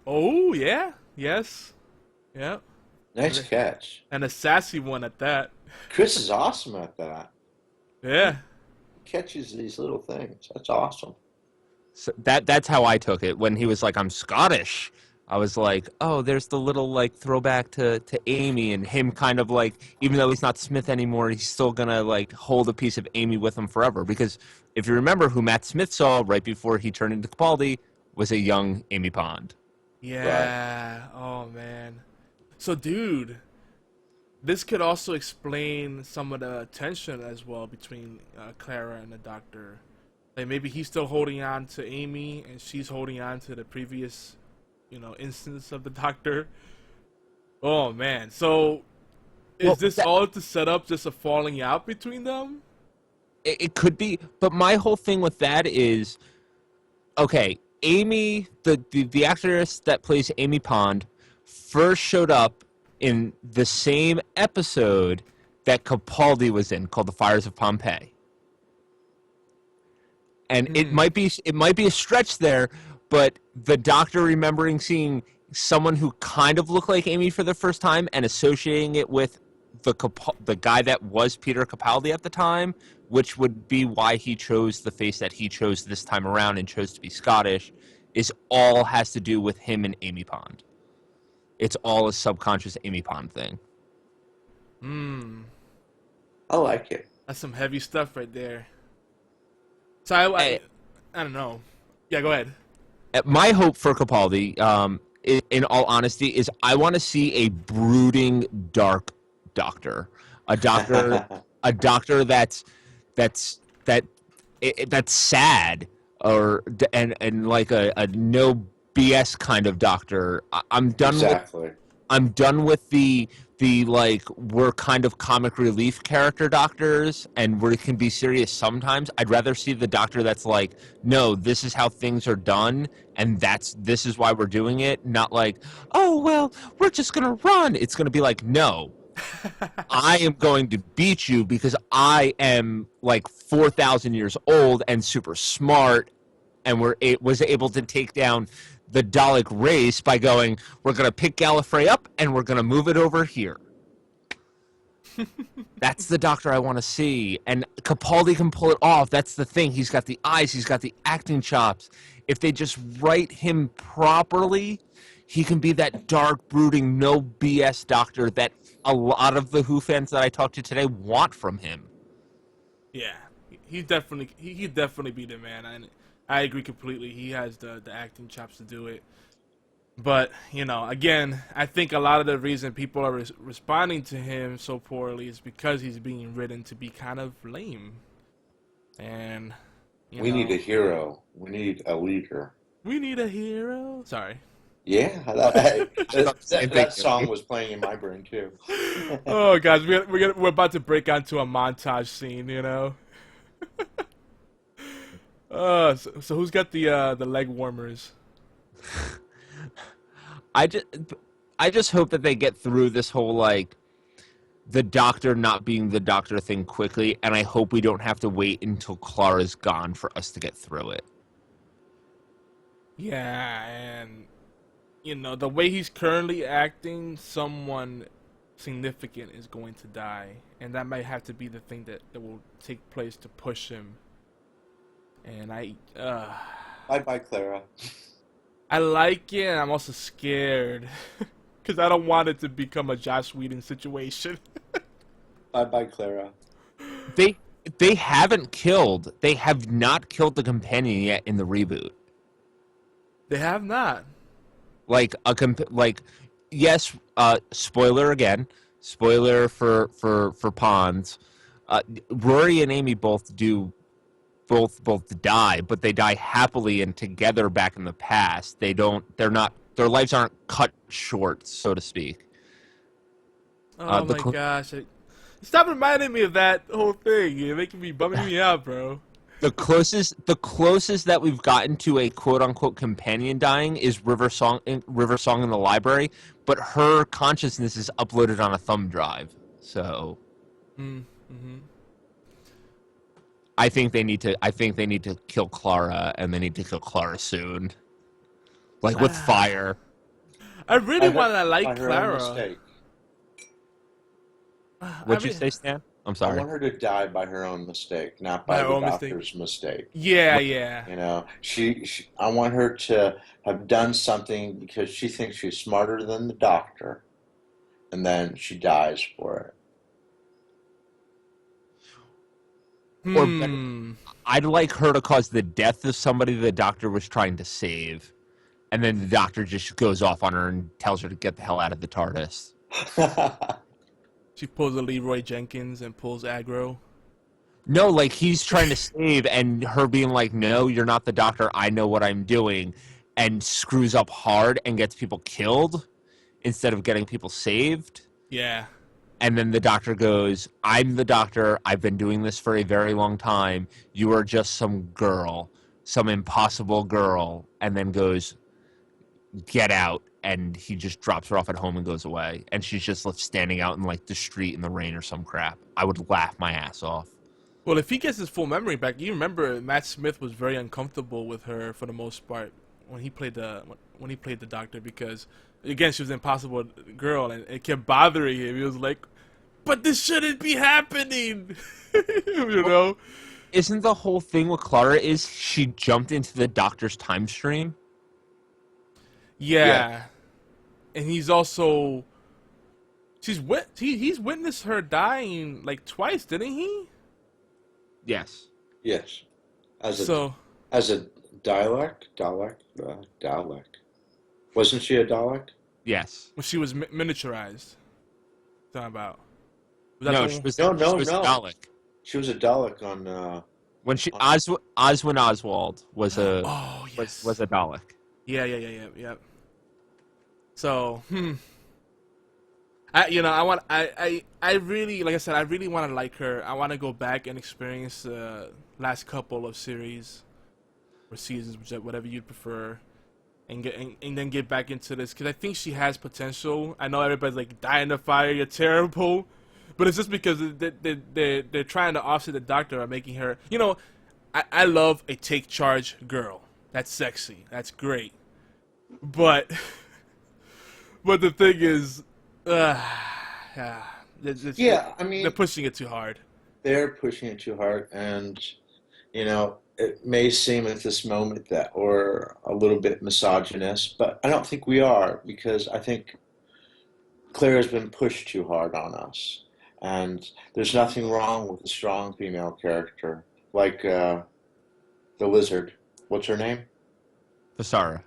Oh, yeah. Yes. Yeah. Nice catch. And a sassy one at that. Chris is awesome at that. Yeah. He catches these little things. That's awesome. So that's how I took it. When he was like, I'm Scottish, I was like, oh, there's the little like throwback to Amy, and him kind of like, even though he's not Smith anymore, he's still gonna like hold a piece of Amy with him forever. Because if you remember, who Matt Smith saw right before he turned into Capaldi was a young Amy Pond. Yeah. Right. Oh man. So, dude, this could also explain some of the tension as well between Clara and the Doctor. Like, maybe he's still holding on to Amy, and she's holding on to the previous, instance of the Doctor. Oh man. So, is this all to set up just a falling out between them? It could be, but my whole thing with that is, okay, Amy, the actress that plays Amy Pond, first showed up in the same episode that Capaldi was in, called The Fires of Pompeii. And it might be a stretch there, but the Doctor remembering seeing someone who kind of looked like Amy for the first time and associating it with the guy that was Peter Capaldi at the time, which would be why he chose the face that he chose this time around and chose to be Scottish, is all has to do with him and Amy Pond. It's all a subconscious Amy Pond thing. I like it. That's some heavy stuff right there. So I don't know. Yeah, go ahead. My hope for Capaldi, in all honesty, is I want to see a brooding, dark Doctor, a Doctor that's sad, and like a no BS kind of Doctor. I'm done Exactly. I'm done with the like we're kind of comic relief character Doctors and we can be serious sometimes. I'd rather see the Doctor that's like, no, this is how things are done and this is why we're doing it. Not like, oh well, we're just gonna run. It's gonna be like, no, I am going to beat you because I am like 4,000 years old and super smart and was able to take down the Dalek race by going, we're going to pick Gallifrey up and we're going to move it over here. That's the Doctor I want to see. And Capaldi can pull it off. That's the thing. He's got the eyes. He's got the acting chops. If they just write him properly, he can be that dark, brooding, no BS Doctor that a lot of the Who fans that I talked to today want from him. Yeah, he'd definitely be the man. I agree completely. He has the acting chops to do it. But, again, I think a lot of the reason people are responding to him so poorly is because he's being written to be kind of lame. And, we need a hero. We need a leader. We need a hero? Sorry. Yeah, that song was playing in my brain, too. Oh, guys, we're about to break onto a montage scene, So who's got the leg warmers? I just hope that they get through this whole like the Doctor not being the Doctor thing quickly, and I hope we don't have to wait until Clara's gone for us to get through it. Yeah, and the way he's currently acting, someone significant is going to die, and that might have to be the thing that will take place to push him. And Bye-bye, Clara. I like it, and I'm also scared. Because I don't want it to become a Joss Whedon situation. Bye-bye, Clara. They have not killed the companion yet in the reboot. They have not. Yes, spoiler again. Spoiler for Ponds. Rory and Amy both die, but they die happily and together back in the past. Their lives aren't cut short, so to speak. Oh my gosh. Stop reminding me of that whole thing. You're bumming me out, bro. The closest that we've gotten to a quote unquote companion dying is River Song in the library, but her consciousness is uploaded on a thumb drive. So I think they need to kill Clara, and they need to kill Clara soon. Like with fire. I really want to like Clara. What'd you say, Stan? I'm sorry. I want her to die by her own mistake, not by the Doctor's mistake. Yeah, yeah. I want her to have done something because she thinks she's smarter than the Doctor, and then she dies for it. Or better, I'd like her to cause the death of somebody the Doctor was trying to save, and then the Doctor just goes off on her and tells her to get the hell out of the TARDIS. She pulls a Leroy Jenkins and pulls aggro. No, like he's trying to save, and her being like, "No, you're not the Doctor. I know what I'm doing," and screws up hard and gets people killed instead of getting people saved. Yeah. And then the Doctor goes, "I'm the Doctor. I've been doing this for a very long time. You are just some girl, some impossible girl." And then goes, "Get out." and he just drops her off at home and goes away, and she's just left standing out in like the street in the rain or some crap. I would laugh my ass off. Well, if he gets his full memory back, you remember Matt Smith was very uncomfortable with her for the most part when he played the doctor, because again she was an impossible girl and it kept bothering him. He was like, "But this shouldn't be happening," you know. Isn't the whole thing with Clara is she jumped into the doctor's time stream? Yeah. And he's also he's witnessed her dying like twice, didn't he? Yes. Yes. As a Dalek. Wasn't she a Dalek? Yes. When she was miniaturized. Talking about. Was that No, the she one? was, No, she was no. a Dalek. She was a Dalek on. When she Oswin Oswald was a Oh yes. was a Dalek. Yeah. So, I really, like I said, I really want to like her. I want to go back and experience the last couple of series or seasons, whatever you'd prefer, and then get back into this, because I think she has potential. I know everybody's like, die in the fire, you're terrible, but it's just because they're trying to offset the doctor by making her, I love a take charge girl. That's sexy. That's great. But the thing is, I mean, they're pushing it too hard. They're pushing it too hard, and it may seem at this moment that we're a little bit misogynist, but I don't think we are, because I think Claire has been pushed too hard on us, and there's nothing wrong with a strong female character like the lizard. What's her name? Vasara.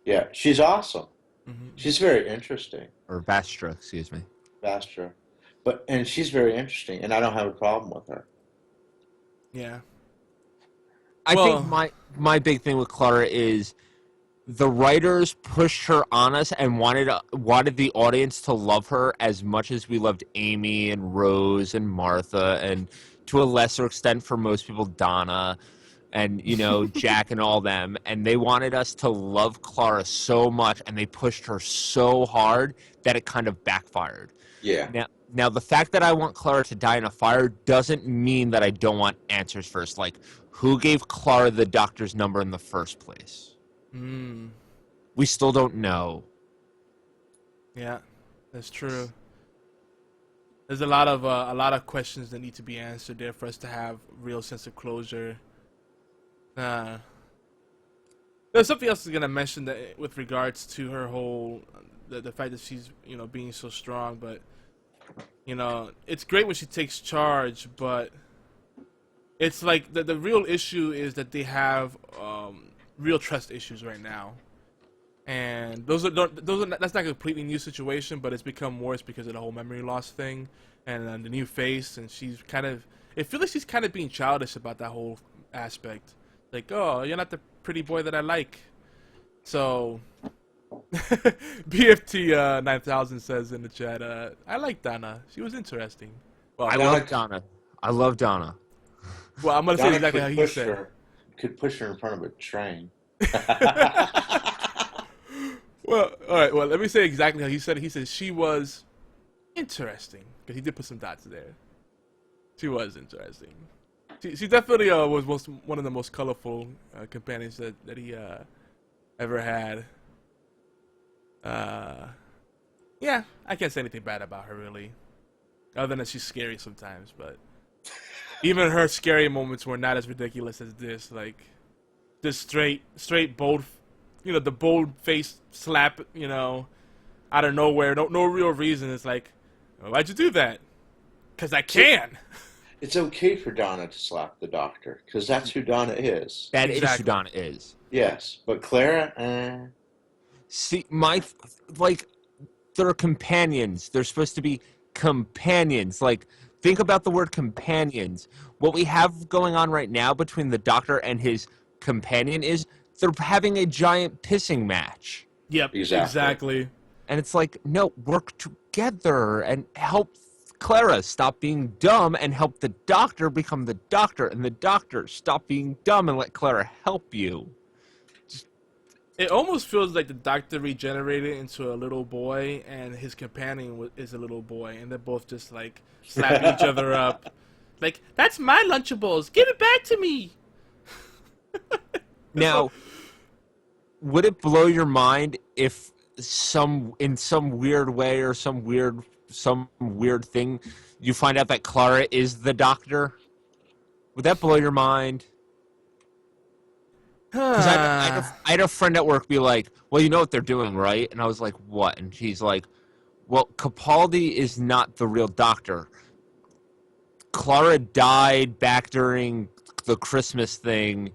Yeah, she's awesome. Mm-hmm. She's very interesting. Or Vastra, excuse me. Vastra. And she's very interesting, and I don't have a problem with her. Yeah. I think my big thing with Clara is the writers pushed her on us and wanted the audience to love her as much as we loved Amy and Rose and Martha, and to a lesser extent for most people Donna and Jack and all them, and they wanted us to love Clara so much, and they pushed her so hard that it kind of backfired. Yeah. Now the fact that I want Clara to die in a fire doesn't mean that I don't want answers first. Like, who gave Clara the doctor's number in the first place? We still don't know. Yeah, that's true. There's a lot of questions that need to be answered there for us to have real sense of closure. There's something else I was gonna mention that with regards to her whole the fact that she's being so strong, but it's great when she takes charge, but it's like the real issue is that they have real trust issues right now, and that's not a completely new situation, but it's become worse because of the whole memory loss thing and the new face, and it feels like she's kind of being childish about that whole aspect. Like, oh, you're not the pretty boy that I like. So, BFT 9000 says in the chat, I like Donna. She was interesting. Well, I love Donna. I love Donna. Well, I'm going to say exactly how he said. Could push her in front of a train. Well, all right. Well, let me say exactly how he said it. He said she was interesting, because he did put some dots there. She was interesting. She definitely was one of the most colorful companions that he ever had. Yeah, I can't say anything bad about her, really. Other than that she's scary sometimes, but even her scary moments were not as ridiculous as this. Like, this straight bold, the bold face slap, out of nowhere, no real reason. It's like, why'd you do that? 'Cause I can. It's okay for Donna to slap the doctor, because that's who Donna is. That is who Donna is. Yes, but Clara, See, they're companions. They're supposed to be companions. Like, think about the word companions. What we have going on right now between the doctor and his companion is they're having a giant pissing match. Yep, exactly. And it's like, no, work together and help Clara stop being dumb and help the doctor become the doctor, and the doctor stop being dumb and let Clara help you. It almost feels like the Doctor regenerated into a little boy, and his companion is a little boy, and they're both just like slapping each other up. Like, that's my Lunchables. Give it back to me. Now, would it blow your mind if in some weird way or some weird thing you find out that Clara is the Doctor? Would that blow your mind? Because I had a friend at work be like, well, you know what they're doing, right? And I was like, what? And she's like, well, Capaldi is not the real Doctor. Clara died back during the Christmas thing,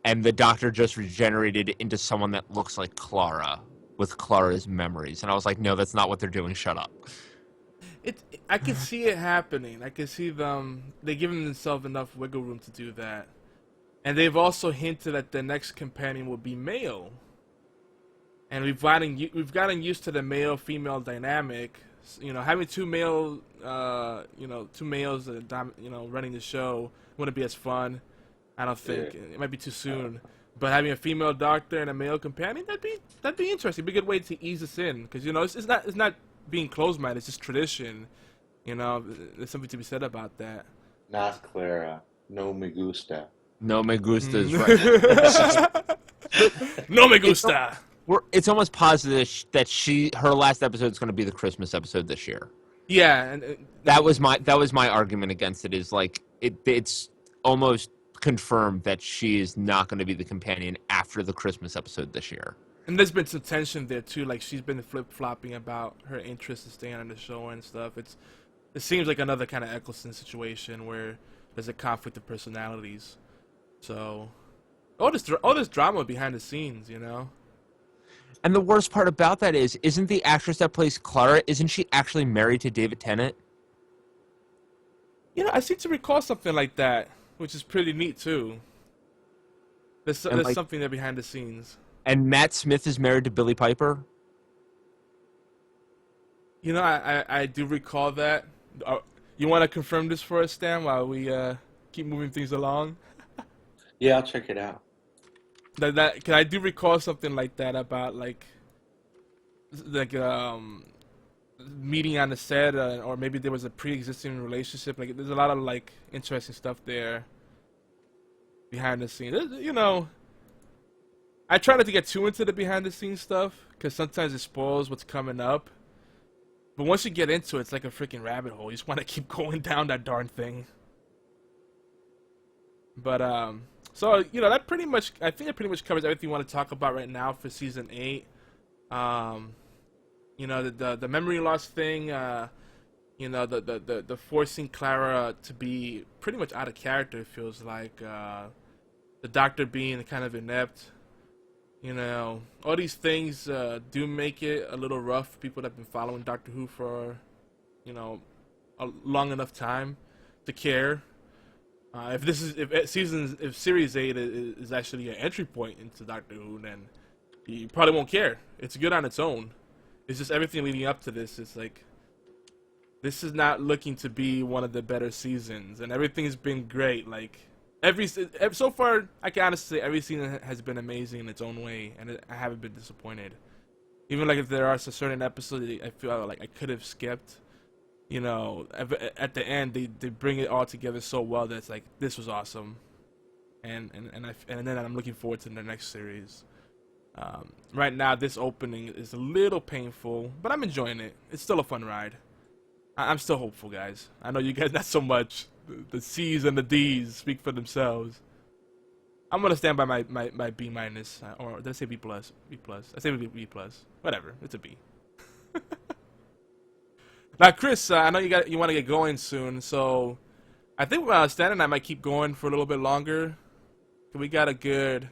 and the Doctor just regenerated into someone that looks like Clara with Clara's memories. And I was like, no, that's not what they're doing. Shut up. I can see it happening. I can see they giving themselves enough wiggle room to do that. And they've also hinted that the next companion will be male. And we've gotten used to the male-female dynamic. You know, having two males, running the show wouldn't be as fun. I don't think it might be too soon. But having a female Doctor and a male companion, that'd be interesting. It'd be a good way to ease us in, because it's not being closed-minded. It's just tradition. You know, there's something to be said about that. Not Clara. No me gusta. No me gusta is right. No me gusta. It's almost positive that her last episode is going to be the Christmas episode this year. Yeah, and that was my argument against it. Is like it's almost confirmed that she is not going to be the companion after the Christmas episode this year. And there's been some tension there too. Like, she's been flip-flopping about her interest in staying on the show and stuff. It seems like another kind of Eccleston situation where there's a conflict of personalities. So all this drama behind the scenes, you know. And the worst part about that isn't the actress that plays Clara, isn't she actually married to David Tennant? You know, I seem to recall something like that, which is pretty neat too. There's something there behind the scenes. And Matt Smith is married to Billie Piper? You know, I do recall that. You want to confirm this for us, Stan, while we keep moving things along? Yeah, I'll check it out. Cause I do recall something like that about like meeting on the set, or maybe there was a pre-existing relationship. Like, there's a lot of like interesting stuff there behind the scenes. You know, I try not to get too into the behind the scenes stuff because sometimes it spoils what's coming up. But once you get into it, it's like a freaking rabbit hole. You just want to keep going down that darn thing. But so, you know, I think that pretty much covers everything we want to talk about right now for season 8. You know, the memory loss thing, you know, the forcing Clara to be pretty much out of character, it feels like, the Doctor being kind of inept, you know, all these things do make it a little rough for people that have been following Doctor Who for, you know, a long enough time to care. If series 8 is actually an entry point into Doctor Who, then you probably won't care. It's good on its own. It's just everything leading up to this. It's like, this is not looking to be one of the better seasons, and everything's been great. Like, so far, I can honestly say every season has been amazing in its own way, and I haven't been disappointed. Even like if there are certain episodes I feel like I could have skipped. You know, at the end they bring it all together so well that it's like, this was awesome, and then I'm looking forward to the next series. Right now, this opening is a little painful, but I'm enjoying it. It's still a fun ride. I'm still hopeful, guys. I know you guys not so much. The C's and the D's speak for themselves. I'm gonna stand by my B minus, or did I say B plus? B plus. I say B plus. Whatever. It's a B. Now, Chris, I know you want to get going soon, so I think Stan and I might keep going for a little bit longer. We got a good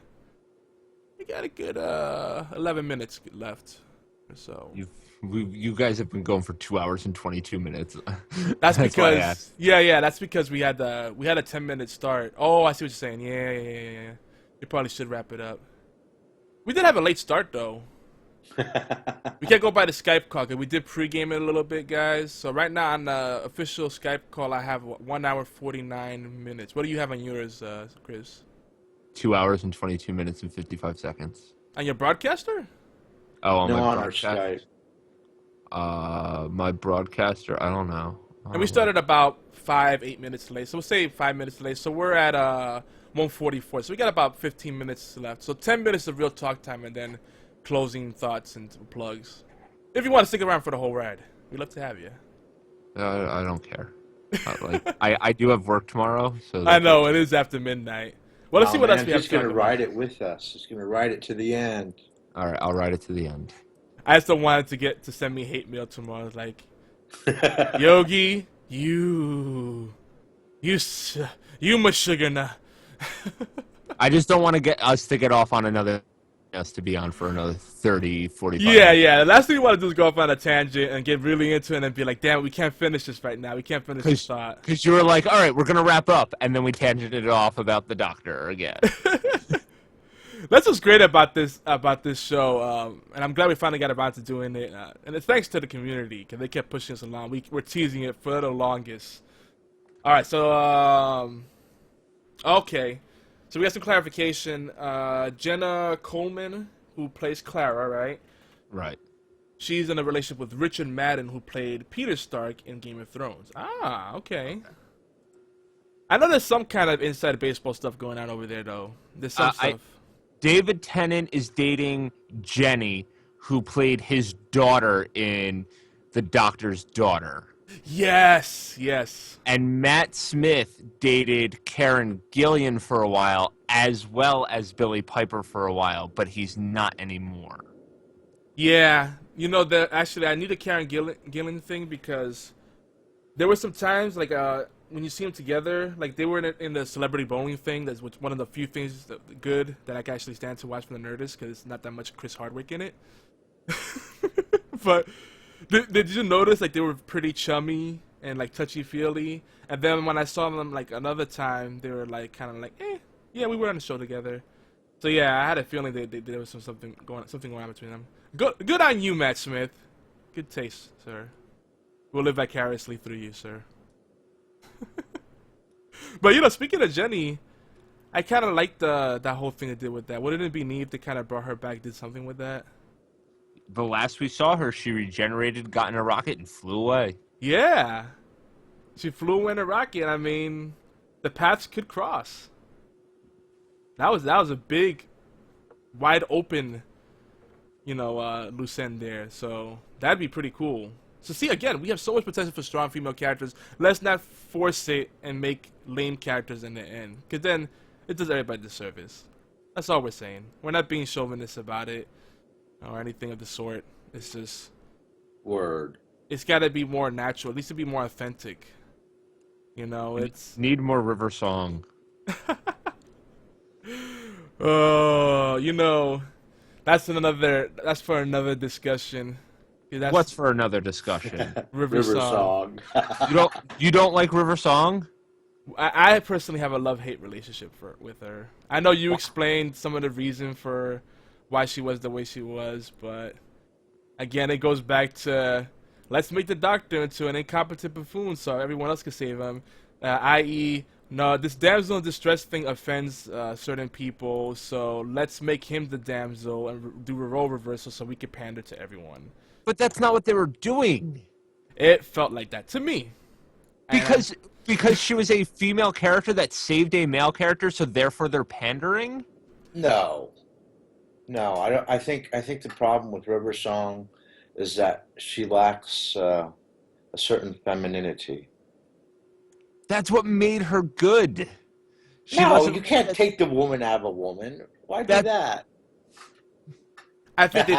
11 minutes left or so. You guys have been going for 2 hours and 22 minutes. That's because that's because we had a 10-minute start. Oh, I see what you're saying. Yeah. You probably should wrap it up. We did have a late start though. We can't go by the Skype call because we did pregame it a little bit, guys. So right now on the official Skype call, I have 1 hour 49 minutes. What do you have on yours, Chris? 2 hours and 22 minutes and 55 seconds. On your broadcaster? Oh, on No, my on our broadcast. Skype. My broadcaster. I don't know. And we started about 8 minutes late. So we'll say 5 minutes late. So we're at 1:44. So we got about 15 minutes left. So 10 minutes of real talk time and then closing thoughts and plugs. If you want to stick around for the whole ride, we'd love to have you. I don't care. I do have work tomorrow, so I know it is after midnight. Well, let's see what else we have. He's going to ride it with us. He's going to ride it to the end. All right, I'll ride it to the end. I just don't want it to send me hate mail tomorrow. Like, Yogi, you my sugar now. I just don't want to get us to get off on another us to be on for another 30, 45 Yeah, minutes. yeah. The last thing you want to do is go off on a tangent and get really into it and then be like, damn, we can't finish this right now. We can't finish this thought. Because you were like, all right, we're going to wrap up. And then we tangented off about the doctor again. That's what's great about this show, and I'm glad we finally got around to doing it. And it's thanks to the community because they kept pushing us along. We're teasing it for the longest. All right, so okay, so we got some clarification. Jenna Coleman, who plays Clara, right? Right. She's in a relationship with Richard Madden, who played Peter Stark in Game of Thrones. Ah, okay. I know there's some kind of inside baseball stuff going on over there, though. There's some stuff. David Tennant is dating Jenny, who played his daughter in The Doctor's Daughter. Yes, yes. And Matt Smith dated Karen Gillan for a while, as well as Billy Piper for a while, but he's not anymore. Yeah, you know, actually, I need a Karen Gillan thing because there were some times, like, when you see them together, like, they were in the celebrity bowling thing. That's one of the few things good that I can actually stand to watch from the Nerdist because it's not that much Chris Hardwick in it. But did you notice, like, they were pretty chummy and, like, touchy-feely? And then when I saw them, like, another time, they were, like, kind of like, yeah, we were on the show together. So, yeah, I had a feeling there was something going on between them. Good on you, Matt Smith. Good taste, sir. We'll live vicariously through you, sir. But, you know, speaking of Jenny, I kind of liked that whole thing they did with that. Wouldn't it be neat if they kind of brought her back, did something with that? The last we saw her, she regenerated, got in a rocket, and flew away. Yeah. She flew in a rocket. I mean, the paths could cross. That was a big, wide open, you know, loose end there. So that'd be pretty cool. So see, again, we have so much potential for strong female characters. Let's not force it and make lame characters in the end, because then it does everybody disservice. That's all we're saying. We're not being chauvinist about it or anything of the sort. It's just Word. It's got to be more natural. It needs to be more authentic. You know, it's Need more River Song. oh, you know, that's for another discussion. Yeah, What's for another discussion? River Song. You don't like River Song? I personally have a love-hate relationship with her. I know you explained some of the reason for why she was the way she was, but again, it goes back to let's make the Doctor into an incompetent buffoon so everyone else can save him. I.e., no, this damsel in distress thing offends certain people, so let's make him the damsel and do a role reversal so we can pander to everyone. But that's not what they were doing. It felt like that to me. Because she was a female character that saved a male character, so therefore they're pandering? No, I don't. I think the problem with River Song is that she lacks a certain femininity. That's what made her good. No, you can't take the woman out of a woman. Why do that? I think they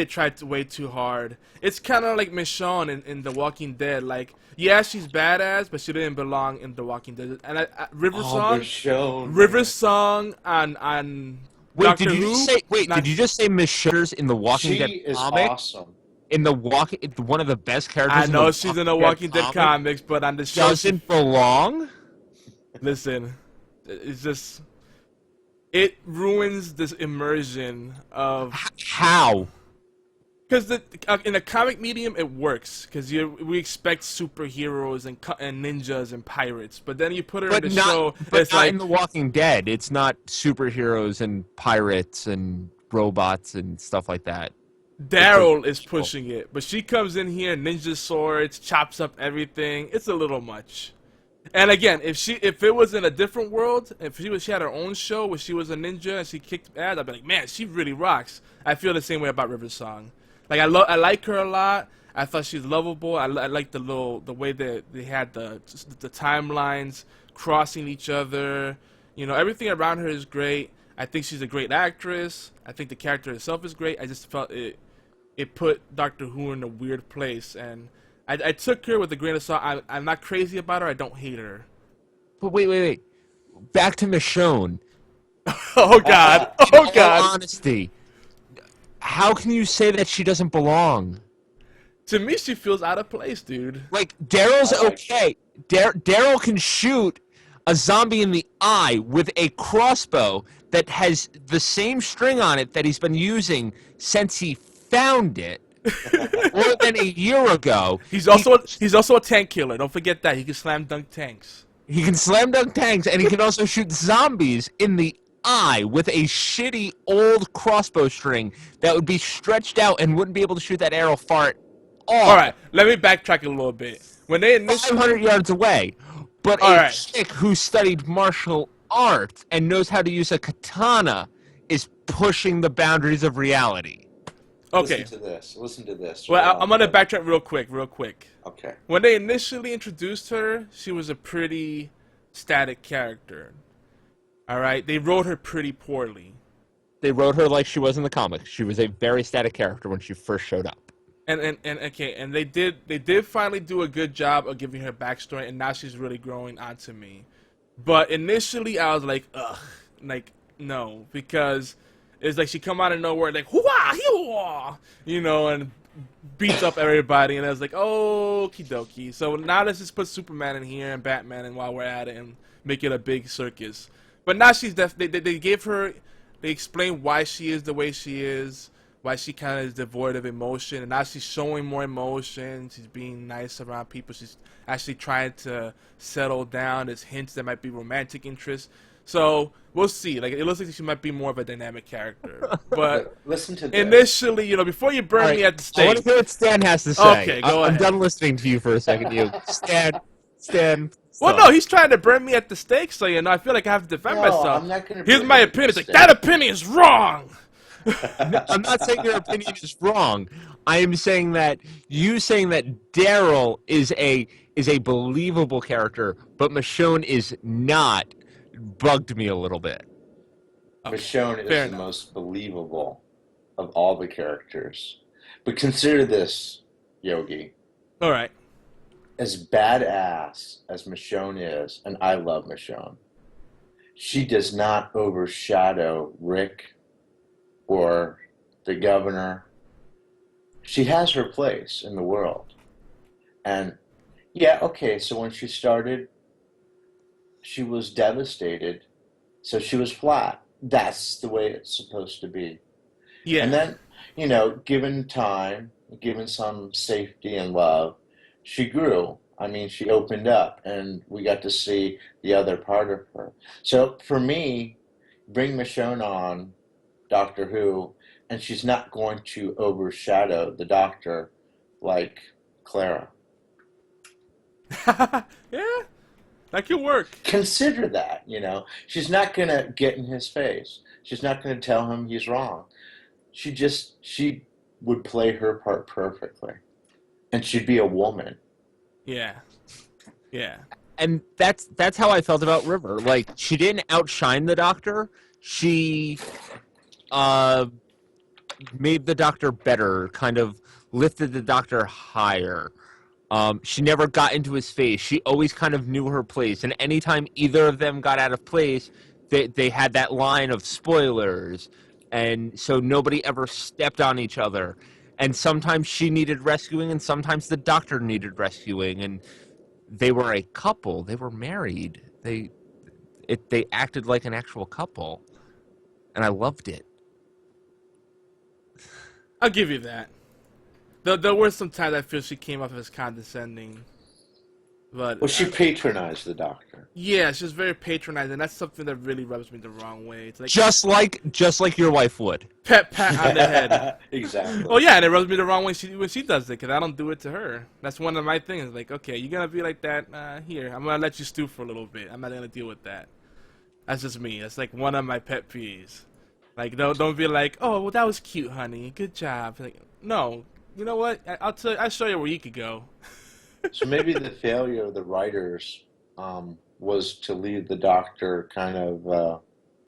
tried way too hard. It's kind of like Michonne in The Walking Dead. Like, yeah, she's badass, but she didn't belong in The Walking Dead. And River Song on Wait, Doctor did you Who? just say? Wait, did you just say Miss Shutters in the Walking Dead She is comic? awesome. In the one of the best characters. I know she's in the Walking Dead comics, but on the show, doesn't belong. Listen, it's just it ruins this immersion of How? Because in the comic medium, it works. Because we expect superheroes and ninjas and pirates. But then you put her in the show, but it's not like... in The Walking Dead. It's not superheroes and pirates and robots and stuff like that. Daryl is pushing it. But she comes in here, ninja swords, chops up everything. It's a little much. And again, if it was in a different world, if she had her own show where she was a ninja and she kicked ass, I'd be like, man, she really rocks. I feel the same way about River Song. Like I like her a lot. I thought she's lovable. I like the way that they had the timelines crossing each other. You know, everything around her is great. I think she's a great actress. I think the character itself is great. I just felt it put Doctor Who in a weird place, and I took her with a grain of salt. I'm not crazy about her. I don't hate her. But wait. Back to Michonne. Oh God! In Oh all God! honesty, how can you say that she doesn't belong? To me, she feels out of place, dude. Like, Daryl's okay. Daryl can shoot a zombie in the eye with a crossbow that has the same string on it that he's been using since he found it more than a year ago. He's also a tank killer. Don't forget that. He can slam dunk tanks. He can slam dunk tanks, and he can also shoot zombies in the eye with a shitty old crossbow string that would be stretched out and wouldn't be able to shoot that arrow far at all. All right, let me backtrack a little bit. When they initially 500 yards away. But a chick who studied martial arts and knows how to use a katana is pushing the boundaries of reality. Okay. Listen to this. Well, I'm gonna backtrack real quick. Okay. When they initially introduced her, she was a pretty static character. All right, they wrote her pretty poorly. They wrote her like she was in the comics. She was a very static character when she first showed up. And they did finally do a good job of giving her backstory, and now she's really growing onto me. But initially, I was like, ugh, like no, because it's like she come out of nowhere, like hoo-wah, hee-wah, you know, and beats up everybody, and I was like, oh, okie dokie. So now let's just put Superman in here and Batman, and while we're at it, and make it a big circus. But now she's they explain why she is the way she is. Why she kind of is devoid of emotion, and now she's showing more emotion. She's being nice around people. She's actually trying to settle down. There's hints that might be romantic interest. So we'll see. Like it looks like she might be more of a dynamic character. But listen to this. Initially, you know, before you burn me at the stake. I want to hear what Stan has to say. Okay, go ahead. I'm done listening to you for a second. Stan. Well, no, he's trying to burn me at the stake, so you know, I feel like I have to defend myself. I'm not gonna Here's burn my you at opinion. the It's like that opinion is wrong. I'm not saying your opinion is wrong. I am saying that Daryl is a believable character, but Michonne is not. Bugged me a little bit. Michonne is the most believable of all the characters. But consider this, Yogi. All right. As badass as Michonne is, and I love Michonne, she does not overshadow Rick or the governor. She has her place in the world. And yeah, okay, so when she started, she was devastated, so she was flat. That's the way it's supposed to be. Yeah. And then, you know, given time, given some safety and love, she grew. I mean, she opened up, and we got to see the other part of her. So for me, bring Michonne on Doctor Who, and she's not going to overshadow the Doctor like Clara. Yeah, that could work. Consider that, you know. She's not going to get in his face. She's not going to tell him he's wrong. She would play her part perfectly. And she'd be a woman. Yeah. And that's how I felt about River. Like, she didn't outshine the Doctor. She made the Doctor better, kind of lifted the Doctor higher. She never got into his face. She always kind of knew her place. And anytime either of them got out of place, they had that line of spoilers. And so nobody ever stepped on each other. And sometimes she needed rescuing, and sometimes the Doctor needed rescuing. And they were a couple. They were married. They acted like an actual couple. And I loved it. I'll give you that. There were some times I feel she came off as condescending, but Well, she patronized the doctor. yeah, she's very patronizing. That's something that really rubs me the wrong way. It's like Just like your wife would. pat on the head. Exactly. Oh yeah, and it rubs me the wrong way when she does it, because I don't do it to her. That's one of my things. Like, okay, you're gonna be like that. Here, I'm gonna let you stew for a little bit. I'm not gonna deal with that. That's just me. That's like one of my pet peeves. Like, don't be like, oh, well, that was cute, honey. Good job. Like, no, you know what? I'll show you where you could go. So maybe the failure of the writers was to leave the doctor kind of